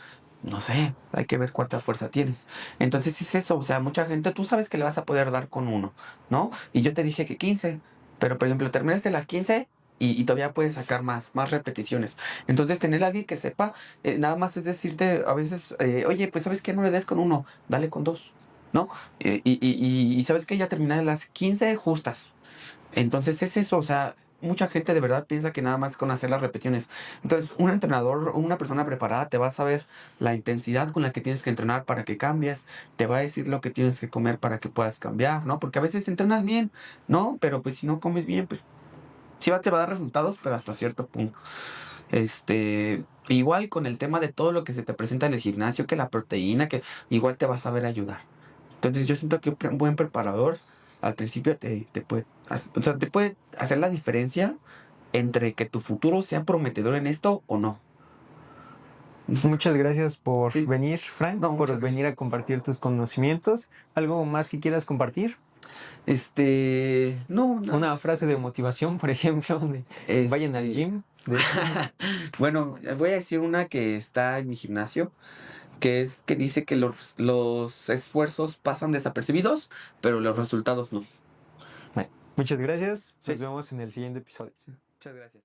No sé, hay que ver cuánta fuerza tienes. Entonces es eso, o sea, mucha gente, tú sabes que le vas a poder dar con uno, ¿no? Y yo te dije que 15, pero por ejemplo, terminaste las 15 y todavía puedes sacar más repeticiones. Entonces, tener a alguien que sepa, nada más es decirte a veces, oye, pues sabes que no le des con uno, dale con dos, ¿no? Y sabes que ya terminaste las 15 justas. Entonces es eso, o sea, mucha gente de verdad piensa que nada más con hacer las repeticiones. Entonces, un entrenador o una persona preparada te va a saber la intensidad con la que tienes que entrenar para que cambies, te va a decir lo que tienes que comer para que puedas cambiar, ¿no? Porque a veces entrenas bien, ¿no? Pero pues si no comes bien, pues te va a dar resultados, pero hasta cierto punto. Igual con el tema de todo lo que se te presenta en el gimnasio, que la proteína, que igual te va a saber ayudar. Entonces yo siento que un buen preparador al principio o sea, te puede hacer la diferencia entre que tu futuro sea prometedor en esto o no. Muchas gracias por Sí, venir, Frank, no, por muchas venir gracias. a compartir tus conocimientos. ¿Algo más que quieras compartir? No, no, Una frase de motivación, por ejemplo, de vayan al este, gym. De... bueno, voy a decir una que está en mi gimnasio, que es que dice que los esfuerzos pasan desapercibidos, pero los resultados no. Muchas gracias. Nos Sí, vemos en el siguiente episodio. muchas gracias.